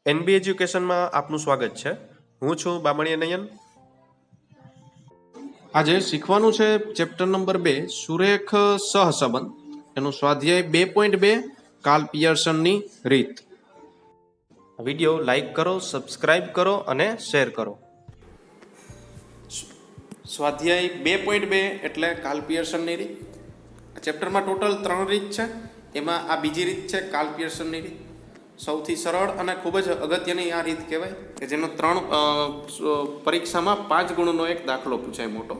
NB એજ્યુકેશનમાં આપનું સ્વાગત છે. હું છું બામણીયા નયન. આજે શીખવાનું છે ચેપ્ટર નંબર 2 સુરેખ સહસંબંધ, એનું સ્વાધ્યાય 2.2 કાર્લ પિયર્સનની રીત. વિડીયો લાઈક કરો, સબસ્ક્રાઇબ કરો અને શેર કરો. સ્વાધ્યાય 2.2 એટલે કાર્લ પિયર્સનની રીત. આ ચેપ્ટરમાં ટોટલ 3 રીત છે. એમાં આ બીજી રીત છે કાર્લ પિયર્સનની રીત. સૌથી સરળ અને ખૂબ જ અગત્યની આ રીત કહેવાય કે જેનો પરીક્ષામાં 5 ગુણનો એક દાખલો પૂછાય મોટો.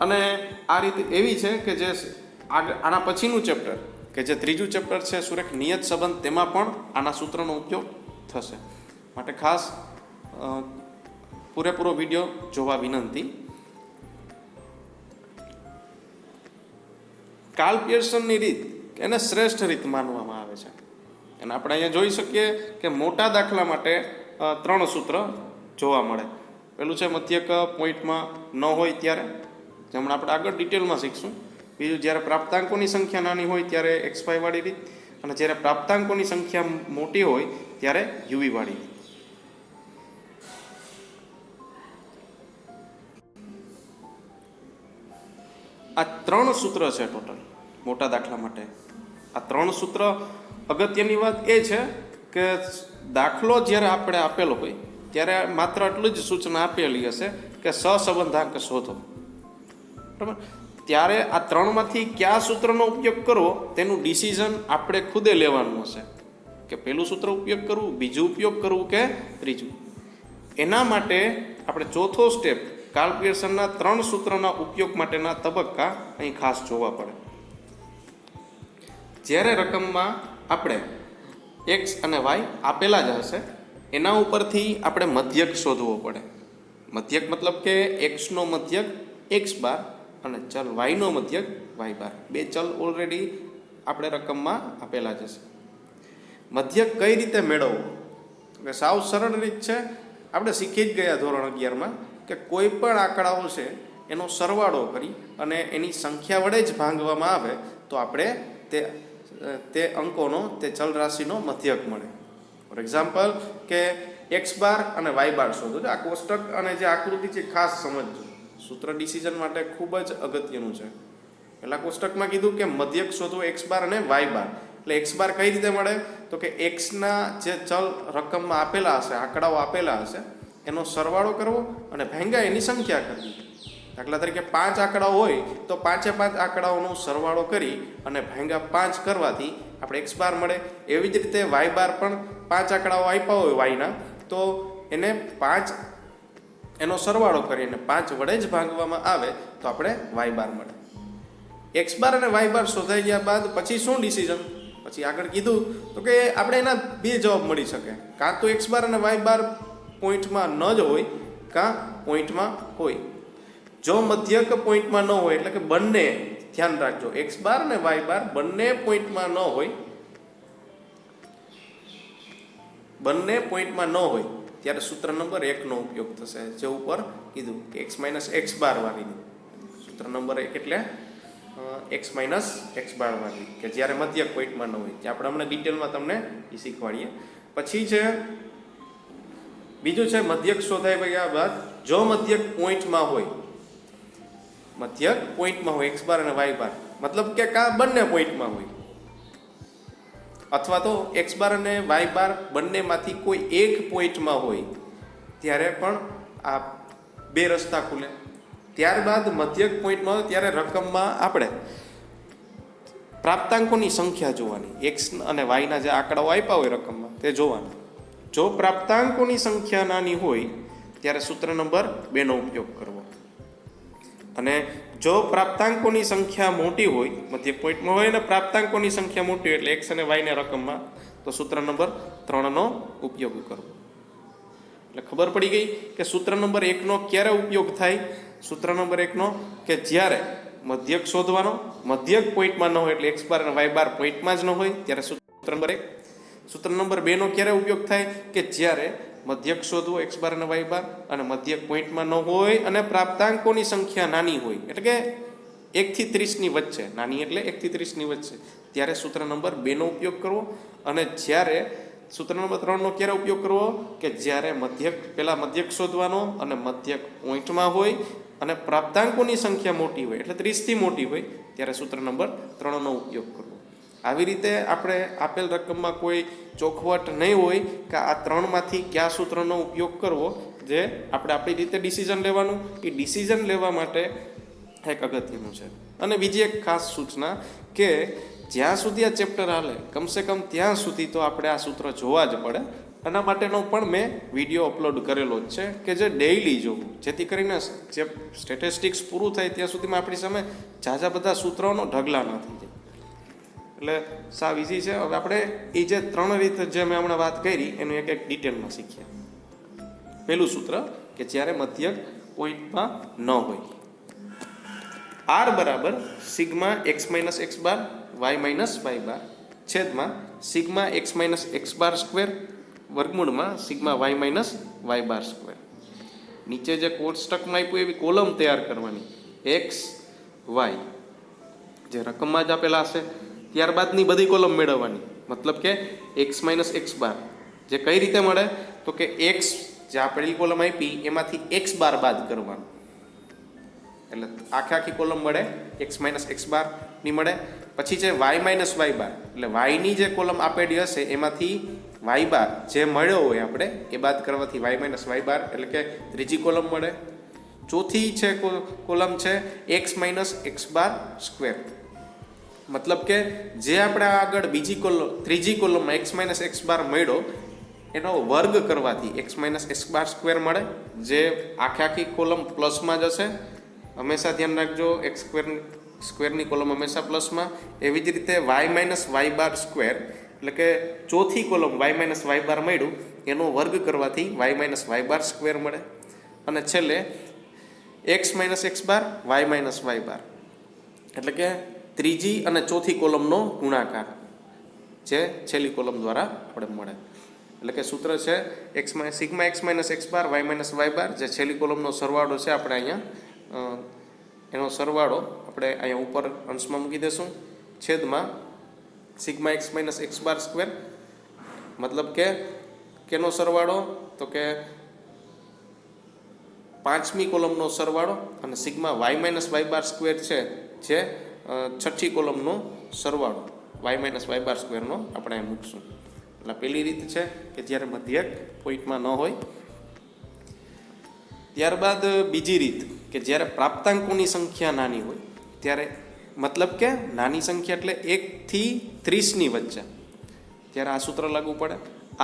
અને આ રીત એવી છે કે જે આના પછીનું ચેપ્ટર કે જે ત્રીજું ચેપ્ટર છે સુરેખ નિયત સંબંધ, તેમાં પણ આના સૂત્રનો ઉપયોગ થશે. માટે ખાસ પૂરેપૂરો વિડીયો જોવા વિનંતી. કાર્લ પિયર્સનની રીત એને શ્રેષ્ઠ રીત માનવામાં આવે છે. અને આપણે અહીંયા જોઈ શકીએ કે મોટા દાખલા માટે 3 સૂત્ર જોવા મળે. પેલું છે મધ્યક પોઈન્ટમાં ન હોય ત્યારે, જેમણે આપણે આગળ ડિટેલમાં શીખશું. બીજું, જ્યારે પ્રાપ્તાંકોની સંખ્યા નાની હોય ત્યારે XY વાળી રીત, અને જ્યારે પ્રાપ્તાંકોની સંખ્યા મોટી હોય ત્યારે UV વાળી રીત. આ 3 સૂત્ર છે ટોટલ મોટા દાખલા માટે. આ 3 સૂત્ર અગત્યની વાત એ છે કે દાખલો જ્યારે આપણે આપેલો હોય ત્યારે માત્ર એટલી જ સૂચના આપેલી હશે કે સહસંબંધાંક શોધો, બરાબર. ત્યારે આ 3માંથી કયા સૂત્રનો ઉપયોગ કરવો તેનું ડિસિઝન આપણે ખુદે લેવાનું હશે કે પહેલું સૂત્ર ઉપયોગ કરવું, બીજું ઉપયોગ કરવું કે ત્રીજું. એના માટે આપણે ચોથો સ્ટેપ કાર્લ પિયર્સનના 3 સૂત્રના ઉપયોગ માટેના તબક્કા અહીં ખાસ જોવા પડે. જ્યારે રકમમાં આપણે x અને y આપેલા જ હશે, એના ઉપરથી આપણે મધ્યક શોધવો પડે. મધ્યક મતલબ કે x નો મધ્યક x બાર અને ચલ y નો મધ્યક y બાર. 2 ચલ ઓલરેડી આપણે રકમમાં આપેલા જ હશે. મધ્યક કઈ રીતે મેળવવો? કે સાવ સરળ રીત છે, આપણે શીખી જ ગયા ધોરણ 11માં કે કોઈ પણ આંકડાઓ છે એનો સરવાળો કરી અને એની સંખ્યા વડે જ ભાંગવામાં આવે તો આપણે તે અંકોનો, તે ચલ રાશિનો મધ્યક મળે. ફોર એક્ઝામ્પલ કે x બાર અને y બાર શોધો. આ કોષ્ટક અને જે આકૃતિ છે ખાસ સમજજો, સૂત્ર ડિસિઝન માટે ખૂબ જ અગત્યનું છે. પહેલા કોષ્ટકમાં કીધું કે મધ્યક શોધવો x બાર અને y બાર. એટલે x બાર કઈ રીતે મળે? તો કે x ના જે ચલ રકમમાં આપેલા હશે, આંકડાઓ આપેલા હશે, એનો સરવાળો કરવો અને ભાંગ્યા એની સંખ્યા કરવી. દાખલા તરીકે 5 આંકડાઓ હોય તો 5 આંકડાઓનો સરવાળો કરી અને ભાંગ્યા 5 કરવાથી આપણે x બાર મળે. એવી જ રીતે y બાર પણ 5 આંકડાઓ આપ્યા હોય y ના, તો એને 5 એનો સરવાળો કરીને 5 વડે જ ભાંગવામાં આવે તો આપણે y બાર મળે. x બાર અને y બાર શોધાઈ ગયા બાદ પછી શું ડિસિઝન? પછી આગળ કીધું તો કે આપણે એના 2 જવાબ મળી શકે. કાં તો x બાર અને y બાર પોઈન્ટમાં ન જ હોય, કાં પોઈન્ટમાં હોય. જો મધ્યક પોઈન્ટમાં ન હોય એટલે કે બંને, ધ્યાન રાખજો, x બાર અને y બાર બંને પોઈન્ટમાં ન હોય, બંને પોઈન્ટમાં ન હોય ત્યારે સૂત્ર નંબર 1 નો ઉપયોગ થશે. જે ઉપર કીધું કે x - x બાર વાળી. સૂત્ર નંબર 1 એટલે x - x બાર વાળી, કે જ્યારે મધ્યક પોઈન્ટમાં ન હોય. જે આપણે હમણાં ડિટેલમાં તમને એ શીખવાડીએ. પછી છે બીજું છે મધ્યક શોધાઈ ગયા બાદ જો મધ્યક પોઈન્ટમાં હોય, મધ્યક પોઈન્ટમાં હોય x બાર અને y બાર, મતલબ કે કાં બંને પોઈન્ટમાં હોય અથવા તો x બાર અને y બાર બંનેમાંથી કોઈ એક પોઈન્ટમાં હોય, ત્યારે પણ આ 2 રસ્તા ખુલે. ત્યારબાદ મધ્યક પોઈન્ટમાં હોય ત્યારે રકમમાં આપણે પ્રાપ્તાંકોની સંખ્યા જોવાની, x અને y ના જે આંકડાઓ આપ્યા હોય રકમમાં તે જોવાના. જો પ્રાપ્તાંકોની સંખ્યા નાની હોય ત્યારે સૂત્ર નંબર 2 નો ઉપયોગ કરવો. અને જો પ્રાપ્તાંકોની સંખ્યા મોટી હોય, મધ્યક પોઈન્ટમાં હોય અને પ્રાપ્તાંકોની સંખ્યા મોટી હોય એટલે x અને y ને રકમમાં, તો સૂત્ર નંબર 3 નો ઉપયોગ કરવો. એટલે ખબર પડી ગઈ કે સૂત્ર નંબર 1 નો ક્યારે ઉપયોગ થાય? સૂત્ર નંબર 1 નો કે જ્યારે મધ્યક શોધવાનો, મધ્યક પોઈન્ટમાં ન હોય એટલે x બાર અને y બાર પોઈન્ટમાં જ ન હોય ત્યારે સૂત્ર નંબર 1. સૂત્ર નંબર 2 નો ક્યારે ઉપયોગ થાય? કે જ્યારે મધ્યક શોધવો x બાર અને y બાર અને મધ્યક પોઈન્ટમાં ન હોય અને પ્રાપ્તાંકોની સંખ્યા નાની હોય, એટલે કે 1 થી 30 ની વચ્ચે, નાની એટલે 1 થી 30 ની વચ્ચે, ત્યારે સૂત્ર નંબર 2 નો ઉપયોગ કરવો. અને જ્યારે સૂત્ર નંબર 3નો ક્યારે ઉપયોગ કરવો કે જ્યારે મધ્યક પહેલા મધ્યક શોધવાનો અને મધ્યક પોઈન્ટમાં હોય અને પ્રાપ્તાંકોની સંખ્યા મોટી હોય એટલે 30 થી મોટી હોય ત્યારે સૂત્ર નંબર 3નો ઉપયોગ કરવો. આવી રીતે આપણે આપેલ રકમમાં કોઈ ચોખવટ નહીં હોય કે આ ત્રણમાંથી કયા સૂત્રનો ઉપયોગ કરવો, જે આપણે આપણી રીતે ડિસિઝન લેવાનું. એ ડિસિઝન લેવા માટે એક અગત્યનું છે. અને બીજી એક ખાસ સૂચના કે જ્યાં સુધી આ ચેપ્ટર હાલે કમસે કમ ત્યાં સુધી તો આપણે આ સૂત્ર જોવા જ પડે. એના માટેનો પણ મેં વિડીયો અપલોડ કરેલો જ છે કે જે ડેઇલી જોવું, જેથી કરીને જે સ્ટેટિસ્ટિક્સ પૂરું થાય ત્યાં સુધીમાં આપણી સામે ઝાઝા બધા સૂત્રોનો ઢગલા ન થઈ જાય. એટલે સાવ ઇઝી છે. હવે આપણે એ જે 3 રીત જે મેં હમણાં વાત કરી એનું એક ડિટેલમાં શીખ્યા. પહેલું સૂત્ર કે જ્યારે મધ્યક પોઈન્ટમાં ન હોય. R બરાબર sigma x minus x bar y minus y bar છેદમાં sigma x minus x bar square વર્ગમૂળમાં sigma y minus y bar square. નીચે જે કોષ્ટકમાં આપ્યું એવી કોલમ તૈયાર કરવાની, એક્સ વાય જે રકમમાં જ આપેલા હશે, ત્યારબાદની બધી કોલમ મેળવવાની. મતલબ કે એક્સ માઇનસ એક્સ બાર જે કઈ રીતે મળે તો કે એક્સ જે આપેલી કોલમ આપી એમાંથી એક્સ બાર બાદ કરવાનું, એટલે આખી કોલમ મળે એક્સ માઇનસ એક્સ બાર ની મળે. પછી છે વાય માઇનસ વાય બાર, એટલે વાયની જે કોલમ આપેલી હશે એમાંથી વાય બાર જે મળ્યો હોય આપણે એ બાદ કરવાથી વાય માઇનસ વાય બાર એટલે કે ત્રીજી કોલમ મળે. ચોથી છે કોલમ છે x minus x bar square, મતલબ કે જે આપણે આગળ બીજી કોલમ ત્રીજી કોલમમાં એક્સ માઇનસ એક્સ બાર મળ્યો એનો વર્ગ કરવાથી x minus x bar square મળે, જે આખી કોલમ પ્લસમાં જ હશે. હંમેશા ધ્યાન રાખજો, એક્સ સ્ક્વેરની કોલમ હંમેશા પ્લસમાં. એવી જ રીતે Y minus y bar square એટલે કે ચોથી કોલમ વાય માઇનસ વાય બાર મળ્યું એનો વર્ગ કરવાથી Y minus y bar square મળે. અને છેલ્લે x minus x bar y minus y બાર એટલે કે ત્રીજી અને ચોથી કોલમનો ગુણાકાર જે છેલ્લી કોલમ દ્વારા આપણે મળે. એટલે કે સૂત્ર છે sigma x minus x bar y minus y બાર જે છેલ્લી કોલમનો સરવાળો છે આપણે અહીંયા એનો સરવાળો આપણે અહીંયા ઉપર અંશમાં મૂકી દઈશું છેદમાં sigma x minus x bar square, મતલબ કે કેનો સરવાળો તો કે પાંચમી કોલમનો સરવાળો અને sigma y minus y bar square છે જે છઠ્ઠી કોલમનો સરવાળો વાય માઇનસ વાય બાર સ્ક્વેરનો આપણે અહીં મૂકશું. એટલે પહેલી રીત છે કે જ્યારે મધ્યક પોઈન્ટમાં ન હોય. ત્યારબાદ બીજી રીત કે જ્યારે પ્રાપ્તાંકોની સંખ્યા નાની હોય ત્યારે, મતલબ કે નાની સંખ્યા એટલે 1 થી 30ની વચ્ચે, ત્યારે આ સૂત્ર લાગુ પડે.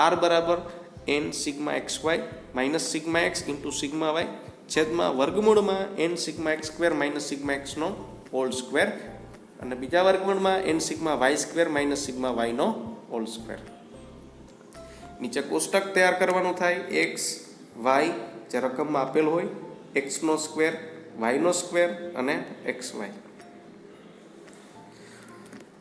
R બરાબર n sigma x y minus sigma x into sigma y છેદમાં વર્ગમૂળમાં n sigma x square minus sigma એક્સનો હોલ સ્ક્વેર અને બીજા વર્ગમૂળમાં n sigma y square minus sigma વાયનો હોલ સ્ક્વેર. નીચે કોષ્ટક તૈયાર કરવાનું થાય. એક્સ વાય જે રકમમાં આપેલ હોય, એક્સનો સ્ક્વેર વાયનો સ્ક્વેર અને એક્સ વાય.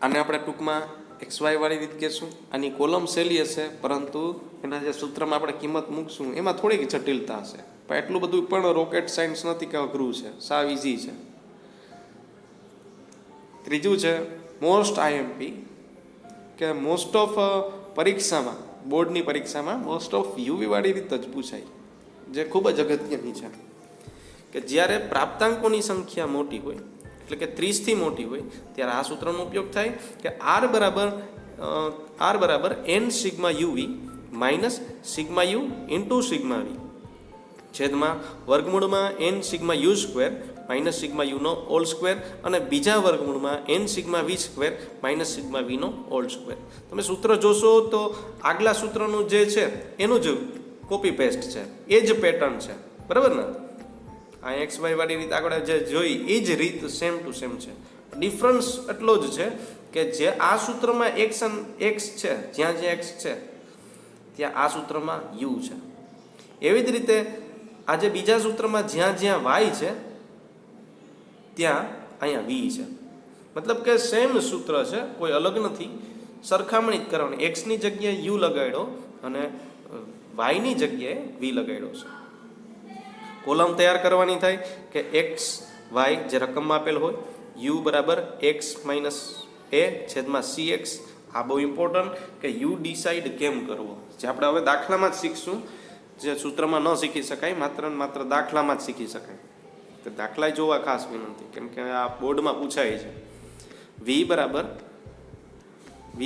આને આપણે ટૂંકમાં એક્સ વાય વાળી રીત કહેશું. આની કોલમ સહેલી હશે પરંતુ એના જે સૂત્રમાં આપણે કિંમત મૂકશું એમાં થોડીક જટિલતા હશે, પણ એટલું બધું પણ રોકેટ સાયન્સ નથી કે અઘરું છે, સાવ ઇઝી છે. ત્રીજું છે મોસ્ટ આઈએમપી કે મોસ્ટ ઓફ પરીક્ષામાં, બોર્ડની પરીક્ષામાં મોસ્ટ ઓફ યુવી વાળી રીત જ પૂછાય, જે ખૂબ જ અગત્યની છે. કે જ્યારે પ્રાપ્તાંકોની સંખ્યા મોટી હોય એટલે કે 30 થી મોટી હોય ત્યારે આ સૂત્રનો ઉપયોગ થાય કે R બરાબર n sigma u v minus sigma u into sigma v છેદમાં વર્ગમૂળમાં n sigma u square minus sigma યુનો હોલ સ્ક્વેર અને બીજા વર્ગમૂળમાં n sigma v square minus sigma વીનો હોલ સ્ક્વેર. તમે સૂત્ર જોશો તો આગલા સૂત્રનું જે છે એનું જ કોપી પેસ્ટ છે, એ જ પેટર્ન છે, બરાબર ને? આ એક્સ વાય વાળી રીત આગળ જે જોઈ એ જ રીત સેમ ટુ સેમ છે. ડિફરન્સ એટલો જ છે કે જે આ સૂત્રમાં એક્સ છે, જ્યાં એક્સ છે ત્યાં આ સૂત્રમાં યુ છે. એવી જ રીતે આજે બીજા સૂત્રમાં જ્યાં વાય છે ત્યાં અહીંયા વી છે. મતલબ કે સેમ સૂત્ર છે, કોઈ અલગ નથી, સરખામણી જ કરવાની. એક્સની જગ્યાએ યુ લગાડ્યો અને વાયની જગ્યાએ વી લગાડ્યો છે. કોલમ તૈયાર કરવાની થાય કે એક્સ વાય જે રકમમાં આપેલ હોય, યુ બરાબર એક્સ માઇનસ એ છેદમાં સી એક્સ આ બહુ ઇમ્પોર્ટન્ટ કે યુ ડિસાઇડ કેમ કરવો, જે આપણે હવે દાખલામાં જ શીખશું, જે સૂત્રમાં ન શીખી શકાય, માત્ર ને માત્ર દાખલામાં જ શીખી શકાય. તો દાખલા જોવા ખાસ વિનંતી, કેમ કે આ બોર્ડમાં પૂછાય છે. વી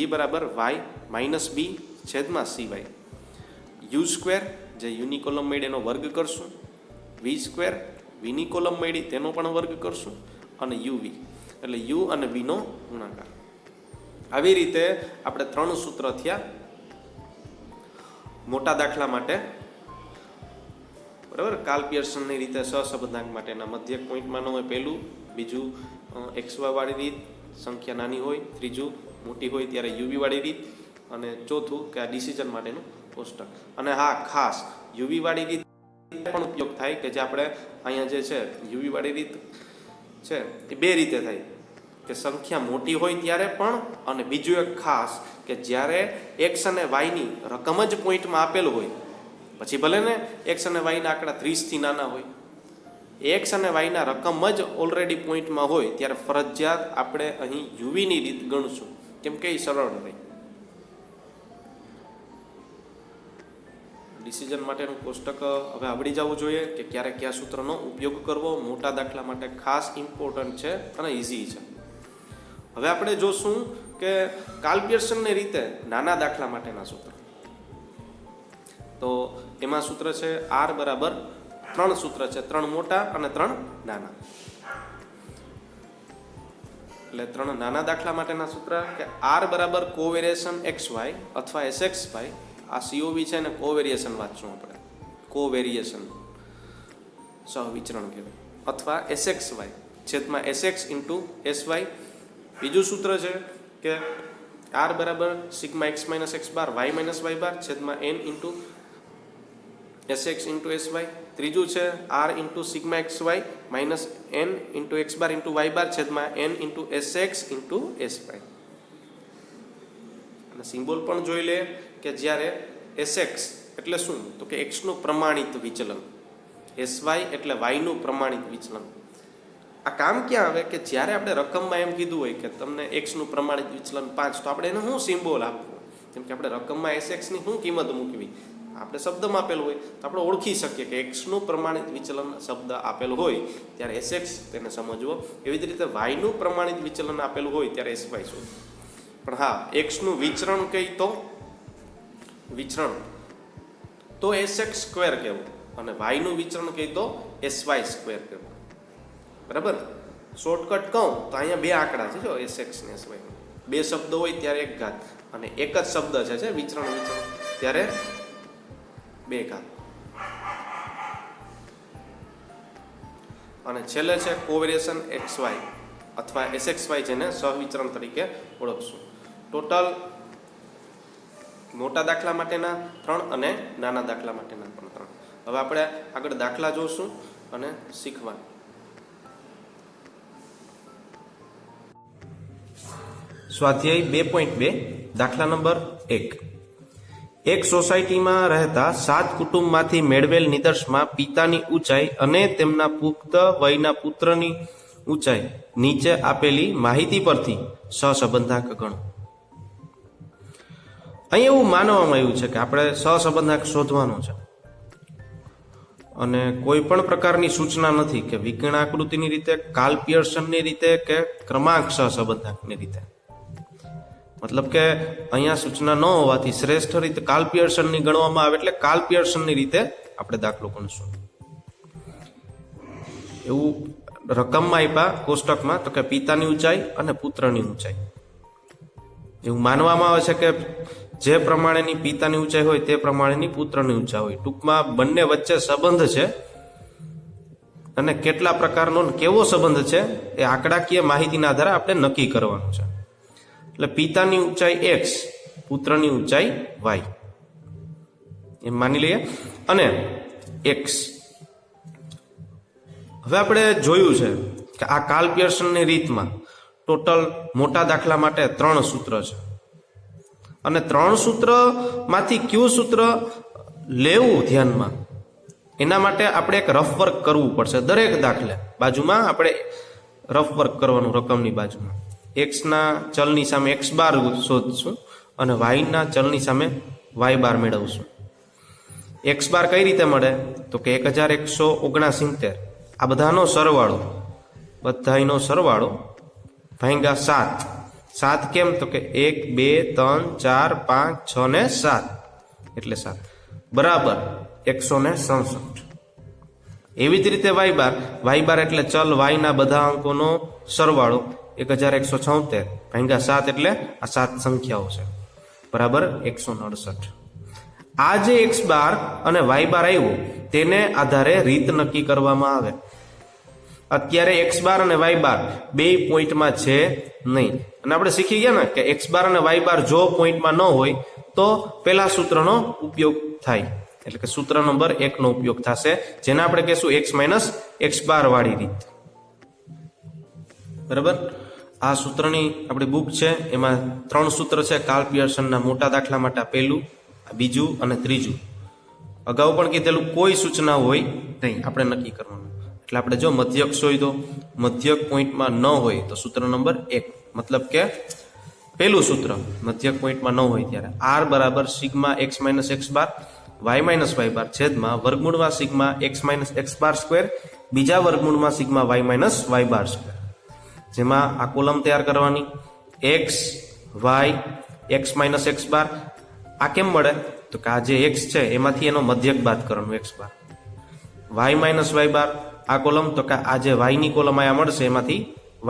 બરાબર વાય માઇનસ બી છેદમાં સી વાય. યુ સ્ક્વેર જે યુની કોલમ મળી એનો વર્ગ કરશું, વી સ્ક્વેર વીની કોલમ મળી તેનો પણ વર્ગ કરશું, અને યુ વી એટલે યુ અને વીનો ગુણાકાર. આવી રીતે આપણે 3 સૂત્ર થયા મોટા દાખલા માટે, બરાબર. કાર્લ પિયર્સનની રીતે સહસંબંધાંક માટેના મધ્યક પોઈન્ટમાં ન હોય પહેલું, બીજું XY વાળી રીત સંખ્યા નાની હોય, ત્રીજું મોટી હોય ત્યારે યુવી વાળી રીત, અને ચોથું કે આ ડિસિઝન માટેનું કોષ્ટક. અને હા, ખાસ યુવી વાળી રીત પણ ઉપયોગ થાય કે જે આપણે અહીંયા જે છે યુવી વાળી રીત છે એ 2 રીતે થાય, કે સંખ્યા મોટી હોય ત્યારે પણ, અને બીજું એક ખાસ કે જ્યારે એક્સ અને વાયની રકમ જ પોઈન્ટમાં આપેલું હોય, પછી ભલે ને એક્સ અને વાયના આંકડા 30થી નાના હોય, એક્સ અને વાયના રકમ જ ઓલરેડી પોઈન્ટમાં હોય ત્યારે ફરજિયાત આપણે અહીં યુવીની રીત ગણશું, કેમ કે એ સરળ રહે. ડિસિઝન માટેનું કોષ્ટક હવે આવડી જવું જોઈએ કે ક્યારે કયા સૂત્રનો ઉપયોગ કરવો. મોટા દાખલા માટે ખાસ ઇમ્પોર્ટન્ટ છે અને ઇઝી છે. હવે આપણે જોશું કે કાર્લ પિયર્સનની રીતે નાના દાખલા માટેના સૂત્ર. તો એમાં સૂત્ર છે R બરાબર 3 સૂત્ર છે, 3 મોટા અને 3 નાના. એટલે 3 નાના દાખલા માટેના સૂત્ર કે R બરાબર કોવેરિએશન XY અથવા SXY. આ COV છે ને કોવેરિએશન વાંચશું આપણે, કોવેરિએશન સહવિચરણ કહેવાય, અથવા SXY છેદમાં SX ઇન્ટુ SY. બીજું સૂત્ર છે કે R બરાબર sigma x minus x bar y minus y bar છેદમાં n into SX into SY. ત્રીજું છે R into sigma XY minus n into x બાર ઇન્ટુ y બાર છેદમાં n into SX into SY. અને symbol પણ જોઈ લે કે જ્યારે SX એટલે શું, તો કે x નું પ્રમાણિત વિચલન, SY એટલે y નું પ્રમાણિત વિચલન. આ કામ ક્યાં આવે કે જ્યારે આપણે રકમમાં એમ કીધું હોય કે તમને x નું પ્રમાણિત વિચલન 5, તો આપણે એને શું સિમ્બોલ આપવું, જેમ કે આપણે રકમમાં SX ની શું કિંમત મૂકવી, આપણે શબ્દમાં આપેલું હોય તો આપણે ઓળખી શકીએ કે x નું પ્રમાણિત વિચલન શબ્દ આપેલું હોય ત્યારે SX તેને સમજવો. એવી જ રીતે y નું પ્રમાણિત વિચલન આપેલું હોય ત્યારે SY શું. પણ હા, x નું વિચરણ કહી તો SX સ્ક્વેર કહેવું, અને y નું વિચરણ કહી તો SY સ્ક્વેર કહેવું. બરાબર. શોર્ટકટ કહું તો અહીંયા 2 આંકડા છે, જો SX ને SY, 2 શબ્દ હોય ત્યારે 1 ઘાત, અને એક જ શબ્દ છે વિચરણ ત્યારે 2 ઘાત. અને છેલ્લે છે કોવેરિએશન XY અથવા SXY, જેને સહવિચરણ તરીકે ઓળખશું. ટોટલ મોટા દાખલા માટેના 3 અને નાના દાખલા માટેના પણ 3. હવે આપણે આગળ દાખલા જોશું અને શીખવા. સ્વાધ્યાય 2.2 દાખલા નંબર 1. એક સોસાયટીમાં રહેતા 7 કુટુંબમાંથી મેળવેલ નિદર્શમાં પિતાની ઊંચાઈ અને તેમના પુખ્ત વયના પુત્રની ઊંચાઈ નીચે આપેલી માહિતી પરથી સહસંબંધાંક ગણો. અહીં એવું માનવામાં આવ્યું છે કે આપણે સહસંબંધાંક શોધવાનો છે, અને કોઈ પણ પ્રકારની સૂચના નથી કે વિકર્ણ આકૃતિની રીતે, કાર્લ પિયર્સનની રીતે કે ક્રમાંક સહસંબંધાંકની રીતે. મતલબ કે અહીંયા સૂચના ન હોવાથી શ્રેષ્ઠ રીતે કાર્લ પિયર્સનની ગણવામાં આવે, એટલે કાર્લ પિયર્સનની રીતે આપણે દાખલો ગણશું. એવું રકમમાં આપ્યા કોષ્ટકમાં, તો કે પિતાની ઊંચાઈ અને પુત્રની ઊંચાઈ. એવું માનવામાં આવે છે કે જે પ્રમાણેની પિતાની ઊંચાઈ હોય તે પ્રમાણેની પુત્રની ઊંચાઈ હોય. ટૂંકમાં બંને વચ્ચે સંબંધ છે, અને કેટલા પ્રકારનો કેવો સંબંધ છે એ આંકડાકીય માહિતીના આધારે આપણે નક્કી કરવાનું છે. એટલે પિતાની ઊંચાઈ x, પુત્રની ઊંચાઈ y એમ માની લઈએ, અને x. હવે આપણે જોયું છે કે આ કાર્લ પિયર્સનની રીતમાં ટોટલ મોટા દાખલા માટે 3 સૂત્ર છે, અને 3 સૂત્રમાંથી કયું સૂત્ર લેવું ધ્યાનમાં એના માટે આપણે એક રફ વર્ક કરવું પડશે. દરેક દાખલે બાજુમાં આપણે રફ વર્ક કરવાનું, રકમની બાજુમાં. એક્સના ચલની સામે એક્સ બાર શોધશું અને વાયના ચલની સામે વાય બાર મેળવશું. એક્સ બાર કઈ રીતે મળે તો કે 1169 આ બધાનો સરવાળો ભાગ્યા 7. 7 કેમ તો કે 1 2 3 4 5 6 ને 7 એટલે 7 બરાબર 167. એવી જ રીતે વાય બાર એટલે ચલ વાયના બધા અંકોનો સરવાળો 1176 ભાગ્યા 7 એટલે આ 7 સંખ્યાઓ છે બરાબર 168. આ જે એક્સ બાર અને વાય બાર આવ્યું તેને આધારે રીત નક્કી કરવામાં આવે. અત્યારે એક્સ બાર અને વાય બાર બે પોઈન્ટમાં છે નહીં અને આપણે શીખી ગયા ને કે એક્સ બાર અને વાય બાર જો પોઈન્ટમાં ન હોય તો પેલા સૂત્રનો ઉપયોગ થાય એટલે કે સૂત્ર નંબર 1 નો ઉપયોગ થશે જેને આપણે કહેશું x માઇનસ એક્સ બાર વાળી રીત. બરાબર. આ સૂત્રની આપણી બુક છે એમાં 3 સૂત્ર છે. કાર્લ પિયર્સનના મોટા દાખલા માટે પહેલું, બીજું અને ત્રીજું. અગાઉ પણ કીધેલું કોઈ સૂચના હોય નહીં, આપણે નક્કી કરવાનું. એટલે આપણે જો મધ્યક શોધો, મધ્યક પોઈન્ટમાં ન હોય તો સૂત્ર નંબર 1 મતલબ કે પહેલું સૂત્ર મધ્યક પોઈન્ટમાં ન હોય ત્યારે r બરાબર sigma x minus x bar y minus y bar છેદમાં વર્ગમૂળમાં sigma x minus x bar square બીજા વર્ગમૂળમાં sigma y minus y bar square. જેમાં આ કોલમ તૈયાર કરવાની x y x minus x bar. આ કેમ મળે તો કે આ જે x છે એમાંથી એનો મધ્યક બાદ કરવાનો x bar. y minus y બાર આ કોલમ તો કે આ જે y ની કોલમ અહીંયા મળશે એમાંથી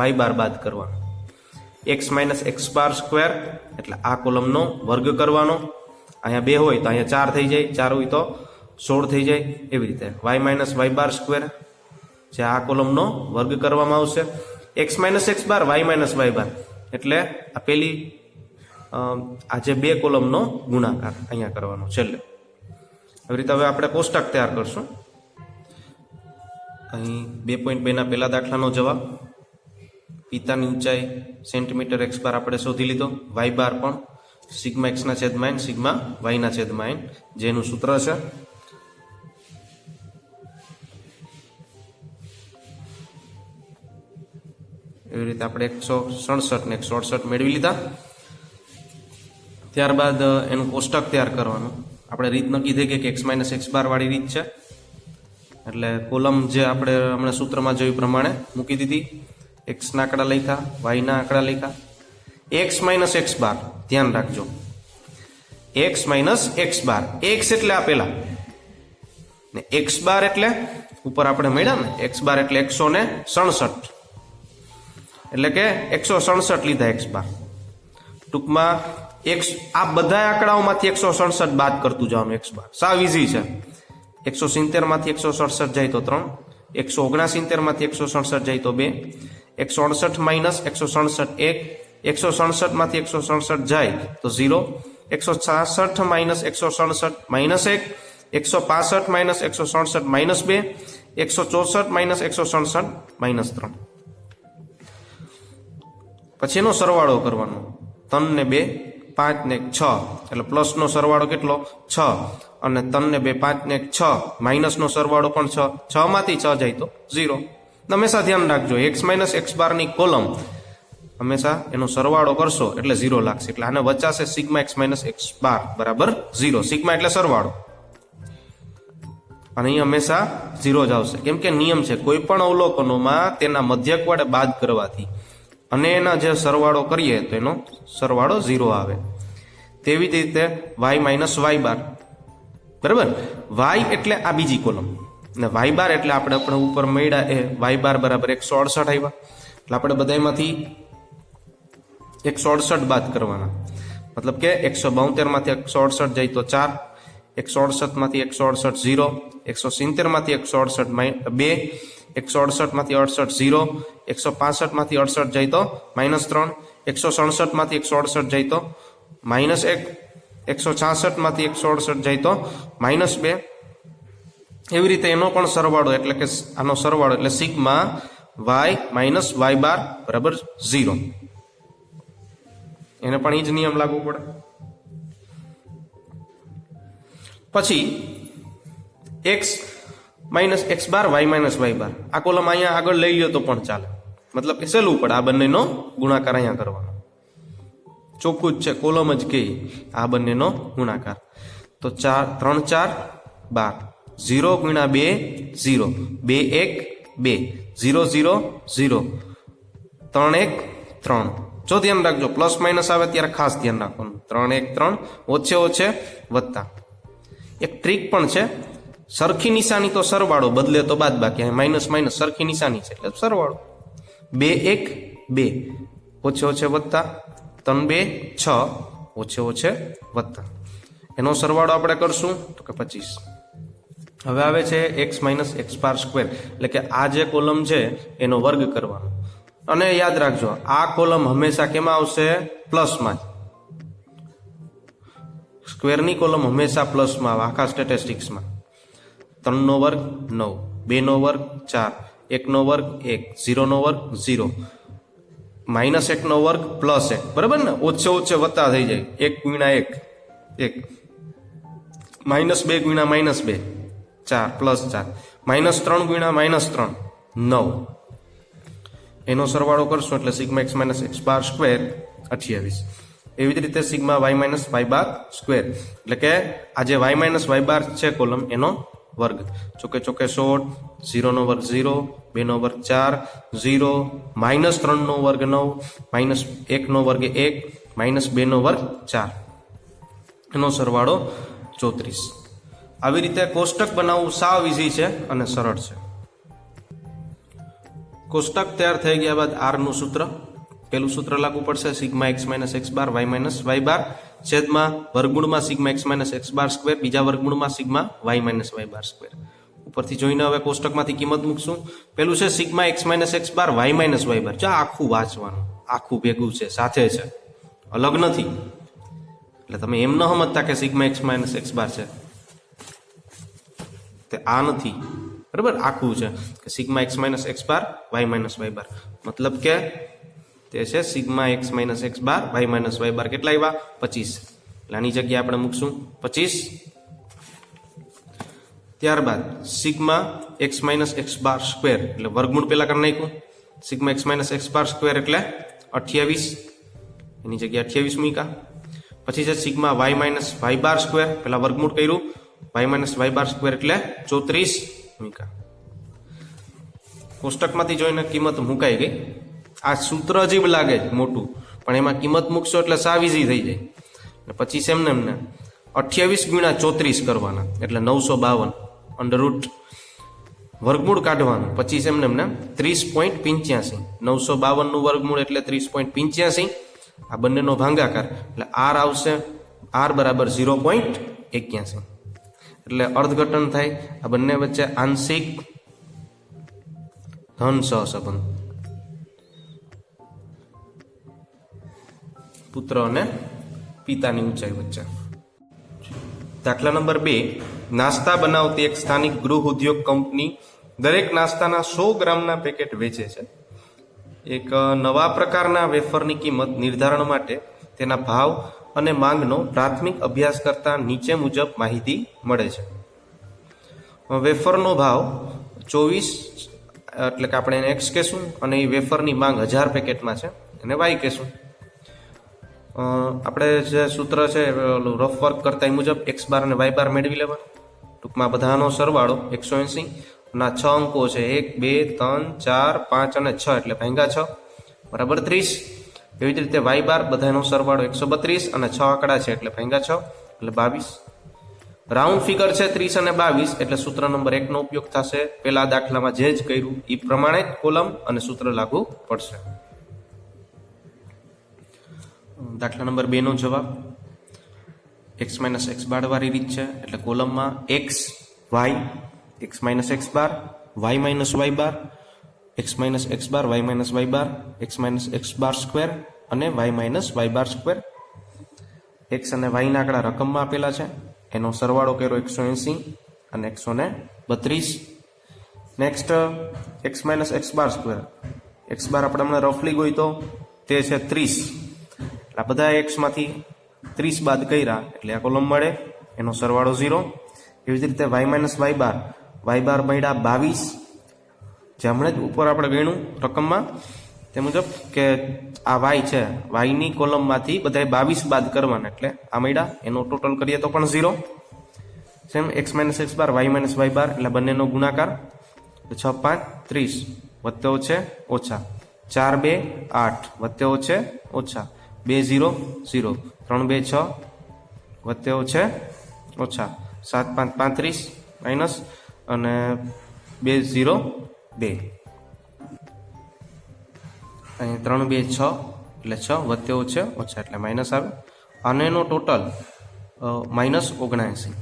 y બાર બાદ કરવાનો. x minus x bar square એટલે આ કોલમનો વર્ગ કરવાનો. અહીંયા 2 હોય તો અહીંયા 4 થઈ જાય, 4 હોય તો 16 થઈ જાય. એવી રીતે y minus y bar square જે આ કોલમનો વર્ગ કરવામાં આવશે. x minus x bar y minus y બાર એટલે આ પેલી આ જે 2 કોલમનો ગુણાકાર અહીંયા કરવાનો છેલ્લે. એવી રીતે હવે આપણે કોષ્ટક તૈયાર કરશું. અહીં 2.2 ના પહેલા દાખલાનો જવાબ પિતાની ઊંચાઈ સેન્ટીમીટર એક્સ બાર આપણે શોધી લીધો. વાય બાર પણ સિગ્મા એક્સ ના છેદમાં n સિગ્મા વાય ના છેદમાં n જેનું સૂત્ર છે. એવી રીતે આપણે 167 ને 168 મેળવી લીધા. ત્યારબાદ એનું કોષ્ટક તૈયાર કરવાનું. આપણે રીત નક્કી થઈ ગઈ કે x માઇનસ એક્સ બાર વાળી રીત છે એટલે કોલમ જે આપણે હમણાં સૂત્રમાં જોયું પ્રમાણે મૂકી દીધી. x ના આંકડા લખ્યા, y ના આંકડા લખ્યા. x માઇનસ એક્સ બાર ધ્યાન રાખજો, x માઇનસ એક્સ બાર. x એટલે આ પેલા ને x બાર એટલે ઉપર આપણે મળ્યા ને x બાર એટલે 167 એટલે કે 167 લીધા x બાર. ટૂંકમાં આ બધા આંકડાઓમાંથી 167 બાદ કરતું જવાનું x બાર. સાવ ઈઝી છે. 170 માંથી 167 જાય તો 3, 169 માંથી 167 જાય તો 2, 168 માઇનસ 167 1, 167 માંથી 167 જાય તો 0, 166 minus 167 minus 1, 165 minus 167 minus 2, 164 minus 167 minus 3. પછી એનો સરવાળો કરવાનો. 3 ને 2 5 ને 6 એટલે પ્લસ નો સરવાળો કેટલો 6 અને 3 ને 2 5 ને 6 માઇનસ નો સરવાળો પણ 6. 6 માંથી 6 જાય તો 0. હંમેશા ધ્યાન રાખજો x માઇનસ એક્સ બાર ની કોલમ હંમેશા એનો સરવાળો કરશો એટલે 0 લાગશે. એટલે આને વચાશે સિગ્મા x માઇનસ એક્સ બાર બરાબર 0. સિગ્મા એટલે સરવાળો અને અહીં હંમેશા 0 જ આવશે કેમ કે નિયમ છે કોઈ પણ અવલોકનોમાં તેના મધ્યક વડે બાદ કરવાથી અને એના જે સરવાળો કરીએ તો એનો સરવાળો 0 આવે. તેવી જ રીતે y માઇનસ વાય બાર બરાબર. y એટલે આ બીજી કોલમ ને વાય બાર એટલે આપણે ઉપર મળ્યા એ વાય બાર બરાબર 168 આવ્યા. એટલે આપણે બધામાંથી 168 બાદ કરવાના. મતલબ કે 172 માંથી 168 જાય તો 4, 168 માંથી 168 0, 170 માંથી 168 2, 168 માંથી 68 0, 165 માંથી 68 જાય તો -3, 167 માંથી 168 જાય તો -1, 166 માંથી 168 જાય તો -2. એવી રીતે એનો પણ સરવાળો એટલે કે આનો સરવાળો એટલે sigma y minus y bar બરાબર 0. એને પણ એ જ નિયમ લાગુ પડે. પછી x minus x bar y minus y બાર આ કોલમ અહીંયા આગળ લઈ લ્યો તો પણ ચાલે. મતલબ કે સહેલું પડે, આ બંનેનો ગુણાકાર અહીંયા કરવાનો, ચોખ્ખું જ છે, કોલમ જ કે આ બંનેનો ગુણાકાર. તો 3 4 12, 0 ગુણ્યા 2 0, 2 1 2, 0 0 0, 3 1 3. જો ધ્યાન રાખજો પ્લસ માઇનસ આવે ત્યારે ખાસ ધ્યાન રાખવાનું, 3 1 3, ઓછે ઓછે વત્તા. એક ટ્રીક પણ છે, સરખી નિશાની તો સરવાળો, બદલે તો બાદ બાકી, માઇનસ માઇનસ સરખી નિશાની છે એટલે સરવાળો. 2 1 2, ઓછે ઓછે વત્તા, 3 2 6, ઓછે ઓછે વત્તા. એનો સરવાળો આપણે કરશું તો કે 25. હવે આવે છે x minus x bar square, એટલે કે આ જે કોલમ છે એનો વર્ગ કરવાનો. અને યાદ રાખજો આ કોલમ હંમેશા કેમાં આવશે? પ્લસમાં. સ્ક્વેરની કોલમ હંમેશા પ્લસમાં આવે આખા સ્ટેટિસ્ટિક્સમાં. 3 નો વર્ગ 9, 2 નો વર્ગ 4, 1 નો વર્ગ 1, 0 નો વર્ગ 0, માઇનસ 1 નો વર્ગ પ્લસ 1, બરાબર ને? ઓછે ઓછે વત્તા થઈ જાય, 1 ગુણ્યા 1 1, માઇનસ 2 ગુણ્યા માઇનસ 2 4 પ્લસ 4, માઇનસ 3 ગુણ્યા માઇનસ 3 9. એનો સરવાળો કરશું એટલે sigma x minus x bar square 28. એવી જ રીતે sigma y minus y bar square, એટલે કે આ જે વાય માઇનસ વાય બાર છે કોલમ એનો વર્ગ. ચોકે ચોકે 16, 0 નો વર્ગ 0, 2 નો વર્ગ 4 0, માઇનસ 3 નો વર્ગ 9, માઇનસ 1 નો વર્ગ 1, માઇનસ 2 નો વર્ગ 4. એનો સરવાળો 34. આવી રીતે કોષ્ટક બનાવવું સાવ ઇઝી છે અને સરળ છે. કોષ્ટક તૈયાર થઈ ગયા બાદ આર નું સૂત્ર, પેલું સૂત્ર લાગુ પડશે sigma x minus x bar y minus y bar છેદમાં વર્ગમૂળમાં sigma x minus x bar square, બીજા વર્ગમૂળમાં sigma y minus y bar square. ઉપરથી જોઈને હવે કોષ્ટકમાંથી કિંમત મૂકશું. પેલું છે sigma x minus x bar y minus y બાર. જા આખું વાંચવાનું, આખું ભેગું છે, સાથે છે, અલગ નથી. એટલે તમે એમ ન સમજતા કે સિગ્મા એક્સ માઇનસ એક્સ બાર છે, તે આ નથી, બરાબર? આખું છે કે sigma x minus x bar y minus y બાર, મતલબ કે તે છે sigma x minus x bar y minus y બાર. કેટલા આવ્યા? 25. એટલે આની જગ્યાએ આપણે મૂકશું 25. ત્યારબાદ sigma x minus x bar square, એટલે વર્ગમૂળ પેલા કરી નાખ્યું. Sigma x minus x bar square એટલે 28, એની જગ્યાએ 28 મૂક્યા. પછી છે sigma y minus y bar square, પેલા વર્ગમૂળ કર્યું, Y minus y bar square એટલે 34 મૂક્યા. કોષ્ટકમાંથી જોઈને કિંમત મુકાઈ ગઈ. આ સૂત્ર અજીબ લાગે મોટું, પણ એમાં કિંમત મૂકશો એટલે સાવ ઇઝી થઈ જાય. પછી એમને 28 ગુણ્યા 34 કરવાના એટલે 952 અંડર રૂટ વર્ગમૂળ કાઢવાનું. પછી એમને 30.85, 952 નું વર્ગમૂળ એટલે 30.85. આ બંનેનો ભાગાકાર એટલે આર આવશે, આર બરાબર 0.81. એટલે અર્થઘટન થાય. આ બંને વચ્ચે આંશિક ધન સહસંબંધ, પુત્ર અને પિતાની ઊંચાઈ વચ્ચે. દાખલા નંબર 2, નાસ્તા બનાવતી એક સ્થાનિક ગૃહ ઉદ્યોગ કંપની દરેક નાસ્તાના 100 ગ્રામના પેકેટ વેચે છે. એક નવા પ્રકારના વેફરની કિંમત નિર્ધારણ માટે તેના ભાવ અને માંગનો પ્રાથમિક અભ્યાસ કરતા નીચે મુજબ માહિતી મળે છે. વેફરનો ભાવ 24, એટલે કે આપણે એને એક્સ કહેશું, અને એ વેફરની માંગ 1000 પેકેટમાં છે, એને વાય કહેશું. આપણે જે સૂત્ર છે રફ વર્ક કરતા એ મુજબ એક્સ બાર અને વાય બાર મેળવી લેવાનું. ટૂંકમાં બધાનો સરવાળો 180 ના 6 અંકો છે, 1 2 3 4 5 અને 6, એટલે ભાગ્યા 6 બરાબર 30. એવી જ રીતે વાય બાર બધાનો સરવાળો 132 અને 6 આંકડા છે એટલે ભાગ્યા 6 એટલે 22. રાઉન્ડ ફિગર છે 30 અને 22, એટલે સૂત્ર નંબર 1 નો ઉપયોગ થશે. પેલા દાખલામાં જે જ કર્યું એ પ્રમાણે જ કોલમ અને સૂત્ર લાગુ પડશે. દાખલા નંબર 2 નો જવાબ એક્સ માઇનસ એક્સ બાર વાળી રીત છે, એટલે કોલમમાં x y, x minus x bar, y minus y bar, x minus x bar, y minus y bar, x minus x bar square અને y minus y bar square. X અને વાયના આંકડા રકમમાં આપેલા છે, એનો સરવાળો કર્યો 180 અને 132. Next x minus x bar square, x bar આપણે હમણાં રફલી ગઈ તો તે છે 30. આ બધા એક્સમાંથી 30 બાદ કર્યા એટલે આ કોલમ મળે, એનો સરવાળો 0. એવી જ રીતે વાય માઇનસ વાય બાર મળ્યા 22, જે હમણાં જ ઉપર આપણે ગણ્યું રકમમાં, તે મુજબ કે આ વાય છે, વાયની કોલમમાંથી બધાય 22 બાદ કરવાના, એટલે આ મળ્યા, એનો ટોટલ કરીએ તો પણ 0. Same x minus x bar y minus y બાર એટલે બંનેનો ગુણાકાર, 6 5 30 વત્તે ઓછે ઓછા, 4 2 8 વત્તે ઓછે ઓછા, 2 0 0 3 2 6 વત્તે ઓછે ઓછા, 7 5 35 માઇનસ અને 2 0 2 અહીં 3 2 6 એટલે 6 વત્તે ઓછે ઓછા એટલે માઇનસ આવે, અને એનો total -79.